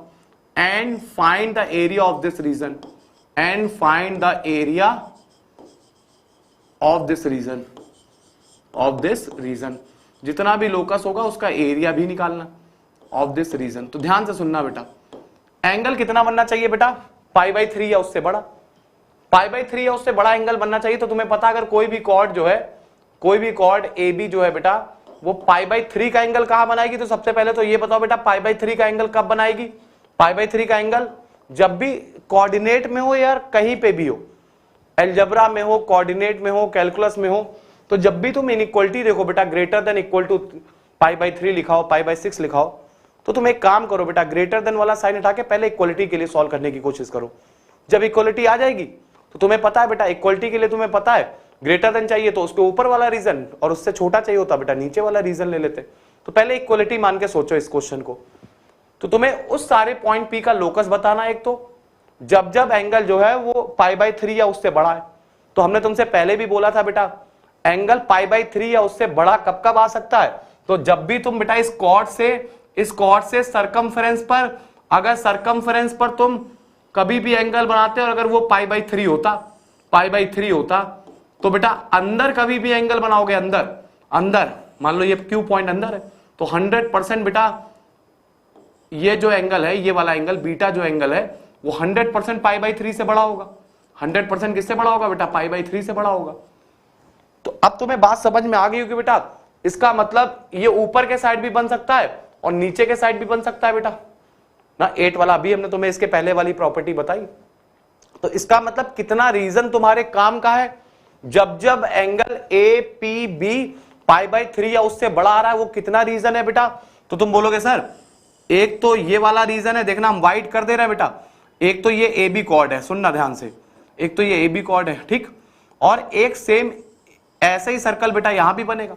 And find the area of this region, and find the area of this region, of this region. जितना भी लोकस होगा उसका एरिया भी निकालना ऑफ दिस रीजन। तो ध्यान से सुनना बेटा, एंगल कितना बनना चाहिए बेटा? π/3 या उससे बड़ा, π/3 या उससे बड़ा एंगल बनना चाहिए। तो तुम्हें पता, अगर कोई भी कॉर्ड जो है, कोई भी कॉर्ड ए बी जो है बेटा, वो π/3 का एंगल कहां बनाएगी? तो सबसे पहले तो ये बताओ बेटा, π/3 का एंगल कब बनाएगी? π/3 का एंगल जब भी कोऑर्डिनेट में हो यार, कहीं पे भी हो, एलजब्रा में हो, कोऑर्डिनेट में हो, कैलकुलस में हो, तो जब भी तुम इनइक्वलिटी देखो बेटा, ग्रेटर देन इक्वल टू π/3 लिखाओ, π/6 लिखाओ, तो तुम एक काम करो बेटा, ग्रेटर देन वाला साइन हटा के पहले इक्वलिटी के लिए सॉल्व करने की कोशिश करो। जब इक्वलिटी आ जाएगी तो तुम्हें पता है बेटा, इक्वलिटी के लिए तुम्हें पता है ग्रेटर देन चाहिए तो उसके ऊपर वाला रीजन, और उससे छोटा चाहिए होता बेटा नीचे वाला रीजन ले लेते। तो पहले इक्वलिटी मान के सोचो इस क्वेश्चन को। तो तुम्हें उस सारे पॉइंट पी का लोकस बताना, एक तो जब जब एंगल जो है वो π/3 या उससे बड़ा है। तो हमने तुमसे पहले भी बोला था बेटा, एंगल π/3 या उससे बड़ा कब कब आ सकता है, तो जब भी तुम बेटा इस कॉर्ड से सरकमफेरेंस पर, अगर सरकमफेरेंस पर तुम कभी भी एंगल बनाते हो और अगर वो π/3 होता तो बेटा अंदर कभी भी एंगल बनाओगे, अंदर मान लो ये क्यू पॉइंट अंदर है, तो 100% बेटा ये जो एंगल है, ये वाला एंगल बीटा जो एंगल है वो 100% π/3 से बड़ा होगा। 100% किससे बड़ा होगा बेटा, π/3 से बड़ा होगा। तो अब तुम्हें बात समझ में आ गई होगी बेटा, इसका मतलब ये ऊपर के साइड भी बन सकता है और नीचे के साइड भी बन सकता है बेटा ना। 8 वाला अभी हमने तुम्हें इसके पहले वाली प्रॉपर्टी बताई। तो इसका मतलब कितना रीजन तुम्हारे काम का है, जब जब एंगल APB π/3 या उससे बड़ा आ रहा है वो कितना रीजन है बेटा। तो तुम बोलोगे सर एक तो ये वाला रीजन है, देखना हम वाइट कर दे रहे हैं बेटा, एक तो ये AB कॉर्ड है, सुनना ध्यान से, एक तो ये AB कॉर्ड है, ठीक, और एक सेम ऐसे ही सर्कल बेटा यहां भी बनेगा,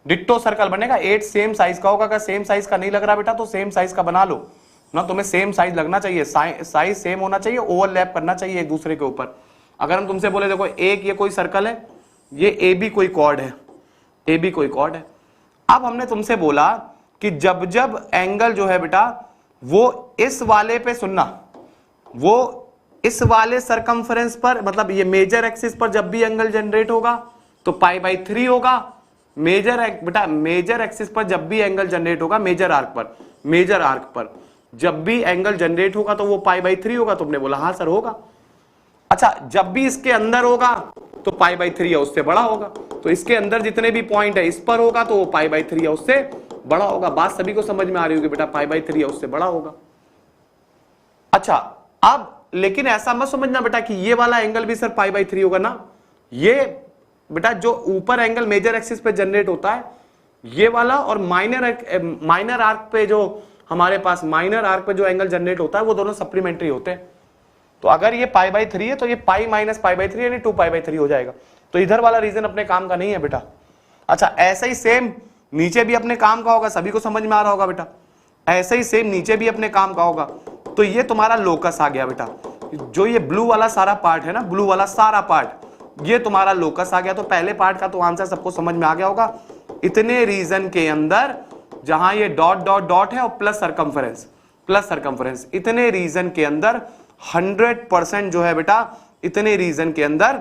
डिट्टो सर्कल बनेगा। 8 सेम साइज का होगा, अगर सेम साइज का नहीं लग रहा बेटा तो सेम साइज का बना लो ना, तुम्हें सेम साइज लगना चाहिए, साइज सेम होना चाहिए, ओवरलैप करना चाहिए एक दूसरे के ऊपर। अगर हम तुमसे बोले देखो एक ये कोई सर्कल है, ये AB कोई कॉर्ड है, AB कोई कॉर्ड है। अब हमने तुमसे बोला कि जब जब एंगल जो है बेटा वो इस वाले पे, सुनना, वो इस वाले सरकमफेरेंस पर, मतलब ये मेजर एक्सिस पर जब भी एंगल जनरेट होगा तो π/3 होगा। मेजर एक्सिस पर जब भी एंगल जनरेट होगा, मेजर आर्क पर जब भी एंगल जनरेट होगा तो वो π/3 होगा। तुमने बोला हाँ सर होगा। अच्छा, जब भी इसके अंदर होगा तो π/3 या उससे बड़ा होगा, तो इसके अंदर जितने भी पॉइंट है इस पर होगा तो वो π/3 या उससे बड़ा होगा। बात सभी को समझ में आ रही होगी बेटा, π/3 या उससे बड़ा होगा। अच्छा, अब लेकिन ऐसा मत समझना बेटा कि ये वाला एंगल भी सर π/3 होगा ना। ये बेटा जो ऊपर एंगल मेजर एक्सिस पे जनरेट होता है ये वाला, और माइनर आर्क पे जो हमारे पास माइनर आर्क पे जो एंगल जनरेट होता है वो दोनों सप्लीमेंट्री होते हैं। तो अगर ये π/3 है तो ये π - π/3 यानी 2π/3 हो जाएगा। तो इधर वाला रीजन अपने काम का नहीं है बेटा। अच्छा, ऐसे ही सेम नीचे भी अपने काम का होगा, सभी को समझ में आ रहा होगा बेटा, ऐसे ही सेम नीचे भी अपने काम का होगा। तो ये तुम्हारा लोकस आ गया बेटा, जो ये ब्लू वाला सारा पार्ट है ना, ब्लू वाला सारा पार्ट, ये तुम्हारा लोकस आ गया। तो पहले पार्ट का तो आंसर सबको समझ में आ गया होगा, इतने रीजन के अंदर जहां ये डॉट डॉट डॉट है और प्लस सरकमफेरेंस, इतने रीजन के अंदर 100% जो है बेटा, इतने रीजन के अंदर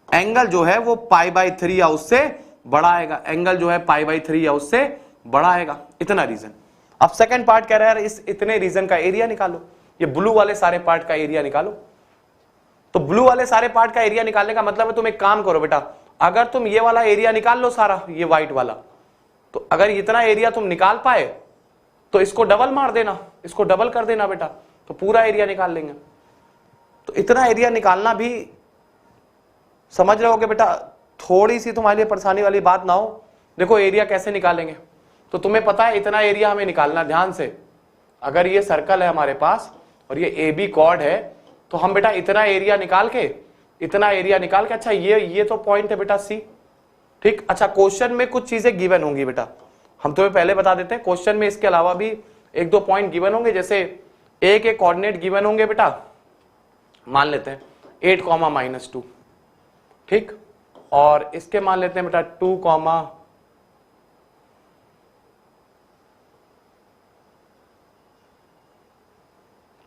एंगल जो है वो π/3 या उससे बड़ा आएगा, एंगल जो है π/3 या उससे बड़ा आएगा, इतना रीजन। अब सेकंड पार्ट कह रहा है इस इतने रीजन का एरिया निकालो, ये ब्लू वाले सारे पार्ट का एरिया निकालो। तो ब्लू वाले सारे पार्ट का एरिया निकालने का मतलब है तुम एक काम करो बेटा, अगर तुम ये वाला एरिया निकाल लो सारा, ये व्हाइट वाला, तो अगर इतना एरिया तुम निकाल पाए तो इसको डबल मार देना, इसको डबल कर देना बेटा, तो पूरा एरिया निकाल लेंगे। तो इतना एरिया निकालना भी समझ रहे होगे बेटा, थोड़ी सी तुम्हारे लिए परेशानी वाली बात ना हो। देखो एरिया कैसे निकालेंगे, तो तुम्हें पता है इतना एरिया हमें निकालना, ध्यान से। अगर ये सर्कल है हमारे पास और ये AB कॉर्ड है, तो हम बेटा इतना एरिया निकाल के, अच्छा ये तो पॉइंट है बेटा C, ठीक। अच्छा, क्वेश्चन में कुछ चीजें गिवन होंगी बेटा, हम तुम्हें पहले बता देते हैं, क्वेश्चन में इसके अलावा भी 1-2 पॉइंट गिवन होंगे, जैसे A के कोऑर्डिनेट गिवन होंगे बेटा, मान लेते हैं 8, -2, ठीक, और इसके मान लेते हैं बेटा 2,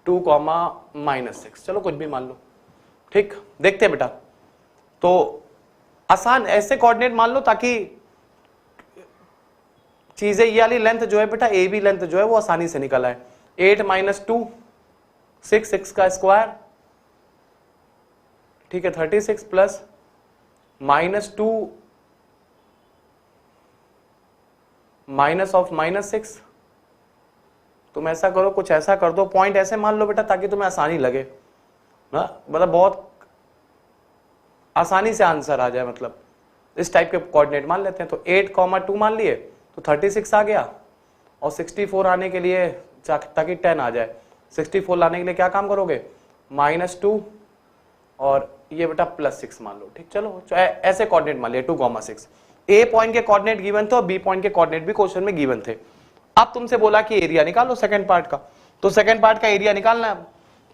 -6, चलो कुछ भी मान लो, ठीक। देखते हैं बेटा, तो आसान ऐसे कोऑर्डिनेट मान लो ताकि चीजें, ये वाली लेंथ जो है बेटा, AB लेंथ जो है वो आसानी से निकल आए। 8 - 2 6 का स्क्वायर, ठीक है, 36 प्लस -2 माइनस ऑफ -6, तुम ऐसा करो, कुछ ऐसा कर दो, पॉइंट ऐसे मान लो बेटा ताकि तुम्हें आसानी लगे ना, मतलब बहुत आसानी से आंसर आ जाए, मतलब इस टाइप के कोऑर्डिनेट मान लेते हैं। तो 8,2 मान लिए तो 36 आ गया, और 64 आने के लिए ताकि 10 आ जाए, 64 लाने के लिए क्या काम करोगे, -2 और ये बेटा +6 मान लो। ठीक, चलो ऐसे कोऑर्डिनेट मान लिए 2,6। ए पॉइंट के कोऑर्डिनेट गिवन थे और बी पॉइंट के कोऑर्डिनेट भी क्वेश्चन में गिवन थे। अब तुमसे बोला कि एरिया निकालो सेकंड पार्ट का, तो सेकंड पार्ट का एरिया निकालना है।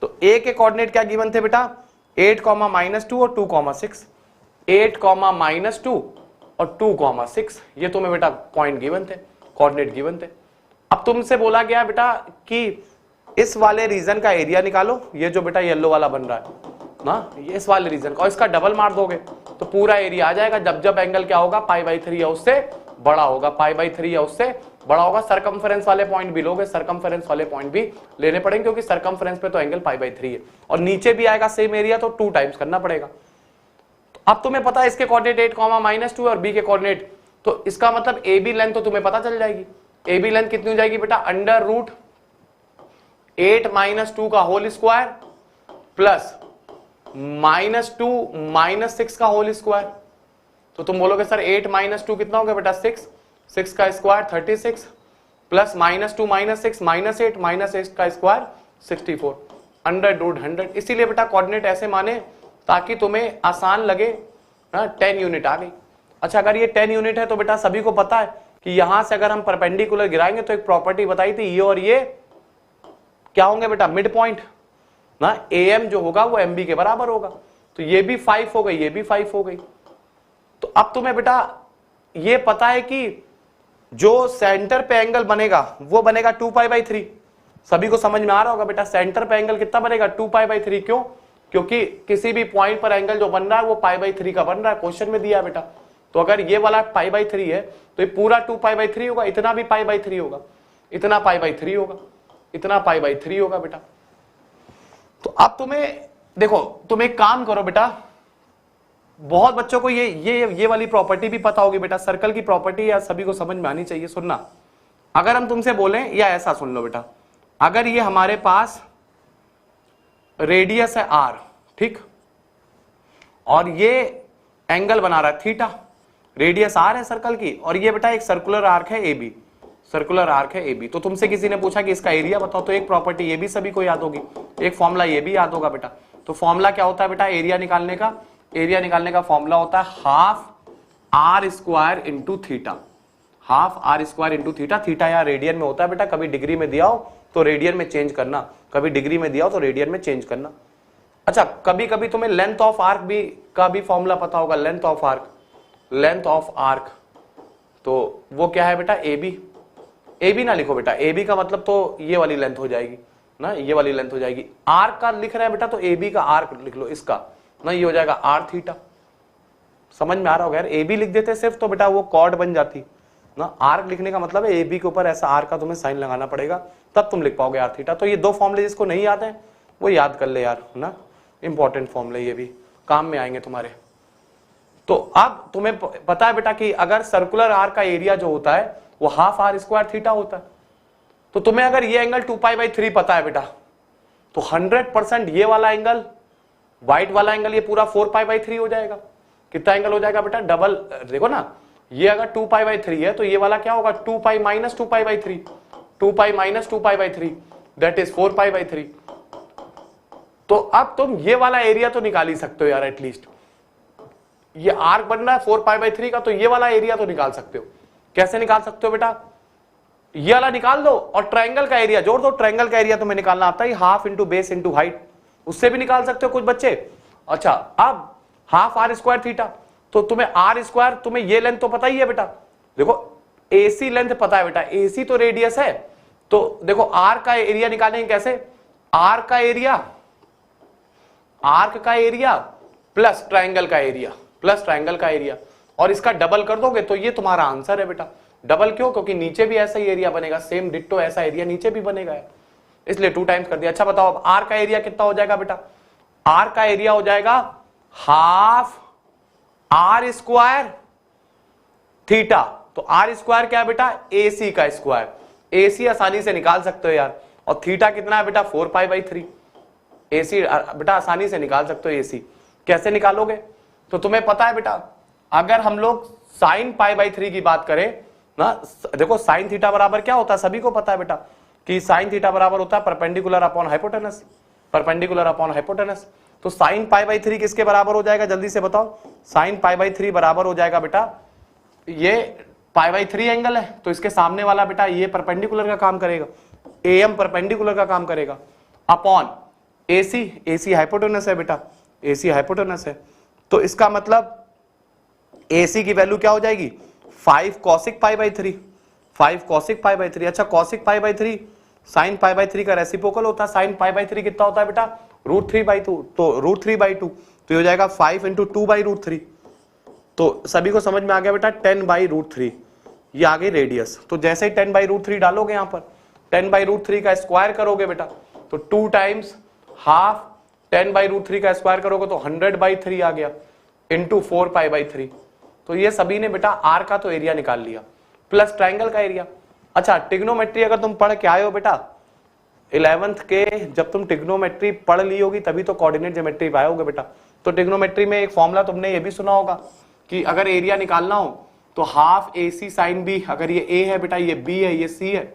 तो ए के कोऑर्डिनेट क्या गिवन थे बेटा, 8, -2 और 2,6। 8, -2 और 2,6 ये तुम्हें बेटा पॉइंट गिवन थे, कोऑर्डिनेट गिवन थे। अब तुमसे बोला गया बेटा कि इस वाले रीजन का एरिया निकालो, ये जो बेटा येलो वाला बन रहा है ना, ये इस वाले रीजन का, और इसका डबल मार दोगे तो पूरा एरिया आ जाएगा। जब जब एंगल क्या होगा, π/3 या उससे बड़ा होगा, π/3 या उससे बड़ा होगा। सरकमफेरेंस वाले पॉइंट भी लोगे, सरकमफेरेंस वाले पॉइंट भी लेने पड़ेंगे, क्योंकि सरकमफेरेंस पे तो एंगल π/3 है, और नीचे भी आएगा सेम एरिया, तो 2 टाइम्स करना पड़ेगा। तो अब तुम्हें पता है इसके कोऑर्डिनेट 8, -2 और बी के कोऑर्डिनेट, तो इसका मतलब ए बी लेंथ तो तुम्हें पता चल जाएगी। ए बी लेंथ कितनी हो जाएगी बेटा, √8 - 2 का होल स्क्वायर प्लस -2 - 6 का होल स्क्वायर। तो तुम बोलोगे सर 8 - 2 कितना हो गया बेटा, 6, 6 का स्क्वायर 36 प्लस -2 - 6 -8 -8 का स्क्वायर 64 √100। इसीलिए बेटा कोऑर्डिनेट ऐसे माने ताकि तुम्हें आसान लगे। 10 यूनिट आ गई। अच्छा, अगर ये 10 यूनिट है तो बेटा सभी को पता है कि यहां से अगर हम परपेंडिकुलर गिराएंगे तो एक प्रॉपर्टी बताई थी, ये और ये क्या होंगे बेटा, मिड पॉइंट ना, AM जो होगा वो MB के बराबर होगा। तो ये भी 5 हो गई, ये भी 5 हो गई। तो अब तुम्हें बेटा ये पता है कि जो सेंटर पे एंगल बनेगा वो बनेगा 2π/3। सभी को समझ में आ रहा होगा बेटा, सेंटर पे एंगल कितना बनेगा, 2π/3। क्यों, क्योंकि किसी भी पॉइंट पर एंगल जो बन रहा है वो π/3 का बन रहा है, क्वेश्चन में दिया है बेटा। तो अगर ये वाला π/3 है तो ये पूरा 2π/3 होगा, इतना भी π/3 होगा, इतना π/3 होगा, इतना π/3 होगा बेटा। तो अब तुम्हें देखो, तुम एक काम करो बेटा, बहुत बच्चों को ये वाली प्रॉपर्टी भी पता होगी बेटा, सर्कल की प्रॉपर्टी या सभी को समझ में आनी चाहिए। सुनना, अगर हम तुमसे बोलें, या ऐसा सुन लो बेटा, अगर ये हमारे पास रेडियस है r, ठीक, और ये एंगल बना रहा है थीटा, रेडियस r है सर्कल की, और ये बेटा एक सर्कुलर आर्क है AB, सर्कुलर आर्क है AB। तो तुमसे किसी ने पूछा कि इसका एरिया बताओ, तो एक प्रॉपर्टी ये भी सभी को याद होगी, एक फॉर्मूला ये भी याद होगा बेटा। तो फॉर्मूला क्या होता है बेटा, एरिया निकालने का, एरिया निकालने का फॉर्मूला होता है ½ r² × theta, ½ r² × theta. Theta यहाँ रेडियन में होता है बेटा, कभी डिग्री में दिया हो तो रेडियन में चेंज करना, कभी डिग्री में दिया हो तो रेडियन में चेंज करना। अच्छा, कभी कभी तुम्हें लेंथ ऑफ आर्क भी का भी फॉर्मूला पता होगा, length of arc, length of arc, तो वो क्या है बेटा, AB। AB ना लिखो बेटा, AB का मतलब तो ये वाली लेंथ हो जाएगी ना, ये वाली लेंथ हो जाएगी। आर्क का लिख रहा है बेटा तो AB का आर्क लिख लो, इसका ना, ये हो जाएगा r थीटा। समझ में आ रहा होगा यार, AB लिख देते सिर्फ तो बेटा वो कॉर्ड बन जाती ना, आर्क लिखने का मतलब है AB के ऊपर ऐसा आर का तुम्हें साइन लगाना पड़ेगा, तब तुम लिख पाओगे r थीटा। तो ये दो फॉर्मूले जिसको नहीं याद है वो याद कर ले यार ना, इंपॉर्टेंट फॉर्मूले, ये भी काम में आएंगे तुम्हारे। तो अब तुम्हें पता है बेटा कि अगर सर्कुलर आर्क का एरिया जो होता है वो ½ r² थीटा होता है। तो तुम्हें अगर ये एंगल 2π/3 पता है बेटा, तो 100% ये वाला एंगल, व्हाइट वाला एंगल, ये पूरा 4π/3 हो जाएगा। कितना एंगल हो जाएगा बेटा, डबल, देखो ना, ये अगर 2π/3 है तो ये वाला क्या होगा, 2π - 2π/3, 2π - 2π/3 दैट इज 4π/3। तो अब तुम ये वाला एरिया तो निकाल ही सकते हो यार, एटलीस्ट ये आर्क बन रहा है 4π/3 का, तो ये वाला एरिया तो निकाल सकते हो। कैसे निकाल सकते हो बेटा, ये वाला निकाल दो और ट्रायंगल का एरिया जोड़ दो। ट्रायंगल का एरिया तुम्हें निकालना आता है ½ × बेस × हाइट, उससे भी निकाल सकते हो कुछ बच्चे। अच्छा, अब ½ r² थीटा, तो तुम्हें r², तुम्हें ये लेंथ तो पता ही है बेटा, देखो AC लेंथ पता है बेटा, AC तो रेडियस है। तो देखो आर्क का एरिया निकालेंगे कैसे, आर्क का एरिया, आर्क का एरिया प्लस ट्रायंगल का एरिया, प्लस ट्रायंगल का एरिया, और इसका डबल कर दोगे तो ये तुम्हारा आंसर है बेटा। डबल क्यों, क्योंकि नीचे भी ऐसा ही एरिया बनेगा, सेम डिट्टो ऐसा एरिया नीचे भी बनेगा, इसलिए 2 टाइम्स कर दिया। अच्छा बताओ अब आर का एरिया कितना हो जाएगा बेटा, आर का एरिया हो जाएगा ½ r² थीटा। तो r² क्या है बेटा, AC का स्क्वायर, AC आसानी से निकाल सकते हो यार। और थीटा कितना है बेटा 4π/3। AC बेटा आसानी से निकाल सकते हो AC। कैसे निकालोगे? तो तुम्हें पता है बेटा, अगर हम लोग sin π/3 की बात करें ना, देखो sin थीटा बराबर क्या होता है, सभी को पता है बेटा कि sin थीटा बराबर होता है perpendicular upon hypotenuse, perpendicular upon hypotenuse. तो sin π/3 किसके बराबर हो जाएगा, जल्दी से बताओ। sin π/3 बराबर हो जाएगा बेटा, ये π/3 एंगल है तो इसके सामने वाला बेटा ये परपेंडिकुलर का काम करेगा, AM परपेंडिकुलर का काम करेगा, अपॉन AC हाइपोटेनस है बेटा, AC हाइपोटेनस है। तो इसका मतलब AC की वैल्यू क्या हो जाएगी 5 cosic π/3, 5 cosic π/3। अच्छा cosic π/3 sin π/3 का रेसिप्रोकल होता है। sin π/3 कितना होता है बेटा √3/2, तो √3/2 तो ये हो जाएगा 5 × 2/√3। तो सभी को समझ में आ गया बेटा 10/√3, ये आ गई रेडियस। तो जैसे ही 10/√3 डालोगे यहां पर 10/√3 का स्क्वायर करोगे बेटा तो 2 टाइम्स हाफ 10/√3 का स्क्वायर करोगे तो 100/3 आ गया इंटू 4π/3। तो ये सभी ने बेटा आर का तो एरिया निकाल लिया प्लस ट्राइंगल का एरिया। अच्छा ट्रिग्नोमेट्री अगर तुम पढ़ के आए हो बेटा 11th के, जब तुम ट्रिग्नोमेट्री पढ़ ली होगी तभी तो कोऑर्डिनेट ज्योमेट्री पाओगे बेटा। तो ट्रिग्नोमेट्री में एक फॉर्मूला तुमने ये भी सुना होगा कि अगर एरिया निकालना हो तो हाफ AC साइन B, अगर ये A है बेटा, ये B है, ये C है,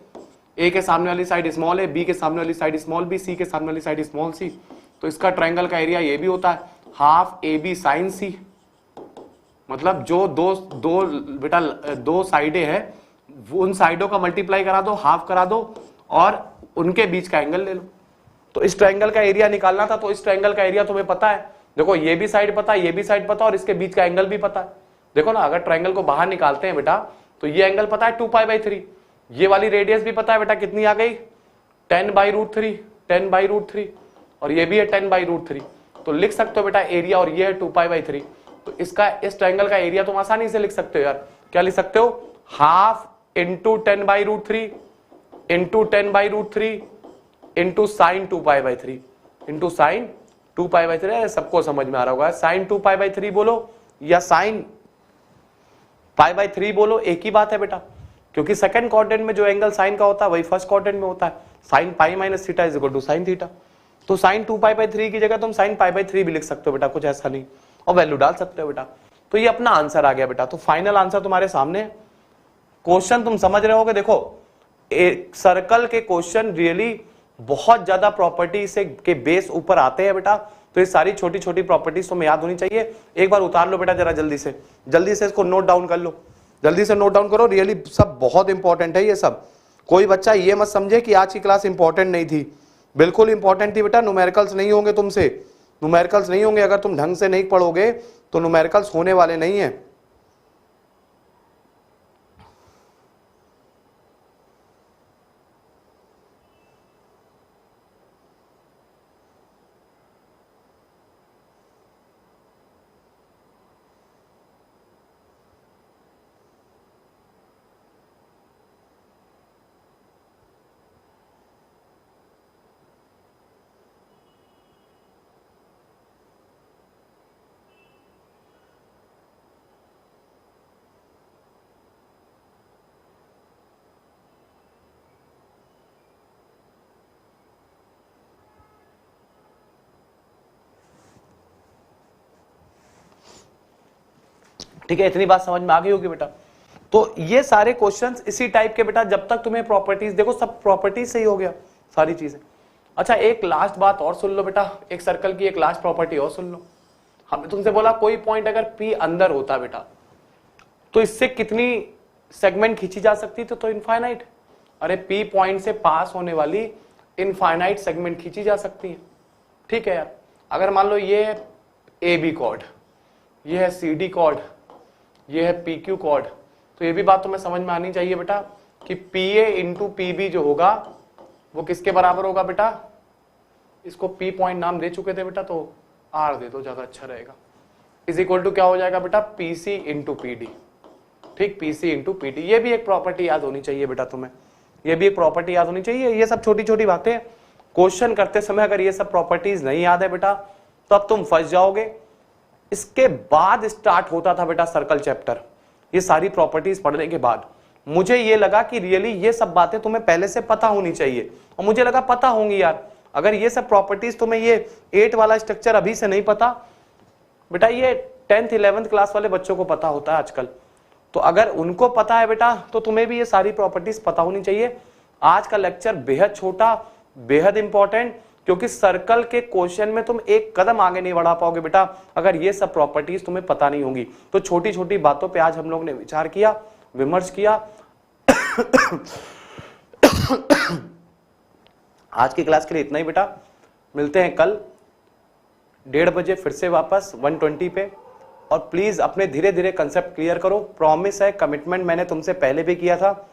A के सामने वाली साइड स्मॉल है, B के सामने वाली साइड स्मॉल B, C के सामने वाली साइड स्मॉल C, तो इसका ट्रायंगल का एरिया ये भी होता है हाफ AB साइन C। मतलब जो दो बेटा दो साइडें हैं उन साइडों का मल्टीप्लाई करा दो, हाफ करा दो और उनके बीच का एंगल ले लो। तो इस ट्रायंगल का एरिया निकालना था, तो इस ट्रायंगल का एरिया तुम्हें पता है, देखो ये भी साइड पता है, ये भी साइड पता है और इसके बीच का एंगल भी पता है। देखो ना अगर ट्रायंगल को बाहर निकालते हैं बेटा तो ये एंगल पता है 2π/3, ये वाली रेडियस भी पता है बेटा कितनी आ गई 10/√3 और ये भी है 10/√3। तो लिख सकते हो बेटा एरिया, और ये है 2π/3। तो इसका इस ट्रायंगल का एरिया तुम आसानी से लिख सकते हो यार। क्या लिख सकते हो, half into 10/√3 into 10/√3 into sine 2π/3 into sine 2π/3। सबको समझ में आ रहा होगा, साइन 2π/3 बोलो या साइन π/3 बोलो, एक ही बात है बेटा, क्योंकि सेकंड क्वाड्रेंट में जो एंगल साइन का होता है वही फर्स्ट क्वाड्रेंट में होता है। Sine π - theta is equal to sine theta. तो साइन 2π/3 की जगह तुम साइन π/3 भी लिख सकते हो बेटा, कुछ ऐसा नहीं, और वैल्यू डाल सकते हो बेटा। तो ये अपना आंसर आ गया बेटा। तो फाइनल आंसर तुम्हारे सामने। क्वेश्चन तुम समझ रहे होगे, देखो एक सर्कल के क्वेश्चन रियली बहुत ज्यादा प्रॉपर्टी से के बेस ऊपर आते हैं बेटा। तो ये सारी छोटी छोटी प्रॉपर्टीज तुम्हें याद होनी चाहिए। एक बार उतार लो बेटा जरा जल्दी से इसको नोट डाउन कर लो, जल्दी से नोट डाउन करो। रियली सब बहुत इंपॉर्टेंट है ये सब। कोई बच्चा ये मत समझे कि आज की क्लास इंपॉर्टेंट नहीं थी, बिल्कुल इंपॉर्टेंट थी बेटा। न्यूमेरिकल्स नहीं होंगे तुमसे, न्यूमेरिकल्स नहीं होंगे, अगर तुम ढंग से नहीं पढ़ोगे तो न्यूमेरिकल्स होने वाले नहीं है। ठीक है, इतनी बात समझ में आ गई होगी बेटा। तो ये सारे क्वेश्चंस इसी टाइप के बेटा, जब तक तुम्हें प्रॉपर्टीज, देखो सब प्रॉपर्टीज से ही हो गया सारी चीजें। अच्छा एक लास्ट बात और सुन लो बेटा, एक सर्कल की एक लास्ट प्रॉपर्टी और सुन लो। हमने तुमसे बोला कोई पॉइंट अगर P अंदर होता बेटा तो इससे कितनी सेगमेंट खींची जा सकती थी, तो इनफाइनाइट। अरे P पॉइंट से पास होने वाली इनफाइनाइट सेगमेंट खींची जा सकती है। ठीक है यार, अगर मान लो ये है AB कॉर्ड, ये है CD कॉर्ड, ये है PQ कॉर्ड, तो ये भी बात तुम्हें समझ में आनी चाहिए बेटा कि PA इंटू PB जो होगा वो किसके बराबर होगा बेटा। इसको P पॉइंट नाम दे चुके थे बेटा, तो R दे दो, ज्यादा अच्छा रहेगा। इज इक्वल टू क्या हो जाएगा बेटा PC इंटू PD। ठीक, PC इंटू PD। ये भी एक प्रॉपर्टी याद होनी चाहिए बेटा तुम्हें, ये भी एक प्रॉपर्टी याद होनी चाहिए। ये सब छोटी छोटी बातें क्वेश्चन करते समय अगर ये सब प्रॉपर्टीज नहीं याद है बेटा तो अब तुम फंस जाओगे। इसके बाद स्टार्ट होता था बेटा सर्कल चैप्टर, ये सारी प्रॉपर्टीज पढ़ने के बाद। मुझे ये लगा कि रियली ये सब बातें तुम्हें पहले से पता होनी चाहिए, और मुझे लगा पता होंगी यार। अगर ये सब प्रॉपर्टीज तुम्हें, ये 8 वाला स्ट्रक्चर अभी से नहीं पता बेटा, ये 10th 11th क्लास वाले बच्चों को पता होता है आजकल। तो अगर उनको पता है बेटा, तो तुम्हें भी ये सारी प्रॉपर्टीज पता होनी चाहिए। आज का लेक्चर बेहद छोटा, बेहद इंपॉर्टेंट, क्योंकि सर्कल के क्वेश्चन में तुम एक कदम आगे नहीं बढ़ा पाओगे बेटा अगर ये सब प्रॉपर्टीज तुम्हें पता नहीं होंगी। तो छोटी छोटी बातों पे आज हम लोग ने विचार किया, विमर्श किया। आज की क्लास के लिए इतना ही बेटा, मिलते हैं कल 1:30 बजे फिर से वापस 120 पे। और प्लीज अपने धीरे धीरे कंसेप्ट क्लियर करो। प्रॉमिस है, कमिटमेंट मैंने तुमसे पहले भी किया था,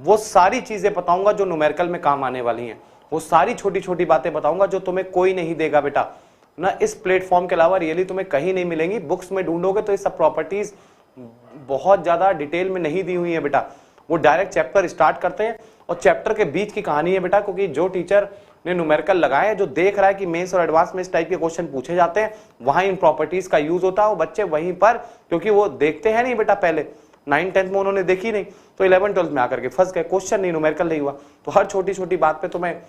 वो सारी चीजें बताऊंगा जो न्यूमेरिकल में काम आने वाली हैं। वो सारी छोटी छोटी बातें बताऊंगा जो तुम्हें कोई नहीं देगा बेटा ना, इस प्लेटफॉर्म के अलावा रियली तुम्हें कहीं नहीं मिलेंगी। बुक्स में ढूंढोगे तो ये सब प्रॉपर्टीज बहुत ज्यादा डिटेल में नहीं दी हुई है बेटा। वो डायरेक्ट चैप्टर स्टार्ट करते हैं और चैप्टर के बीच की कहानी है बेटा, क्योंकि जो टीचर ने न्यूमेरिकल लगाए हैं, जो देख रहा है कि मेंस और एडवांस में इस टाइप के क्वेश्चन पूछे जाते हैं, वहां इन प्रॉपर्टीज का यूज होता है। वो बच्चे वहीं पर, क्योंकि वो देखते हैं नहीं बेटा, पहले 9th 10th में उन्होंने देखी नहीं, तो 11th 12th में आकर के फंस गए, क्वेश्चन नहीं, न्यूमेरिकल नहीं हुआ। तो हर छोटी छोटी बात पे तुम्हें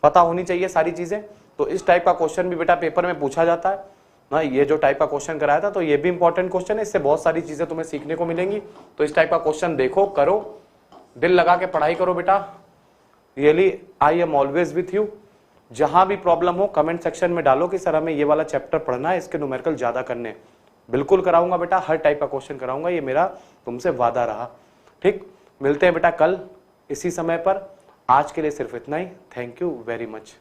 पता होनी चाहिए सारी चीजें। तो इस टाइप का क्वेश्चन भी बेटा पेपर में पूछा जाता है ना। ये जो टाइप का क्वेश्चन कराया था, तो ये भी इंपॉर्टेंट क्वेश्चन है, इससे बहुत सारी चीजें तुम्हें सीखने को मिलेंगी। तो इस टाइप का क्वेश्चन देखो, करो, दिल लगा के पढ़ाई करो बेटा। Really I am always with you. जहां भी प्रॉब्लम हो कमेंट सेक्शन में डालो कि सर हमें ये वाला चैप्टर पढ़ना है, इसके न्यूमेरिकल ज्यादा करने। बिल्कुल कराऊंगा बेटा, हर टाइप का क्वेश्चन कराऊंगा, ये मेरा तुमसे वादा रहा। ठीक, मिलते हैं बेटा कल इसी समय पर। आज के लिए सिर्फ इतना ही। Thank you very much.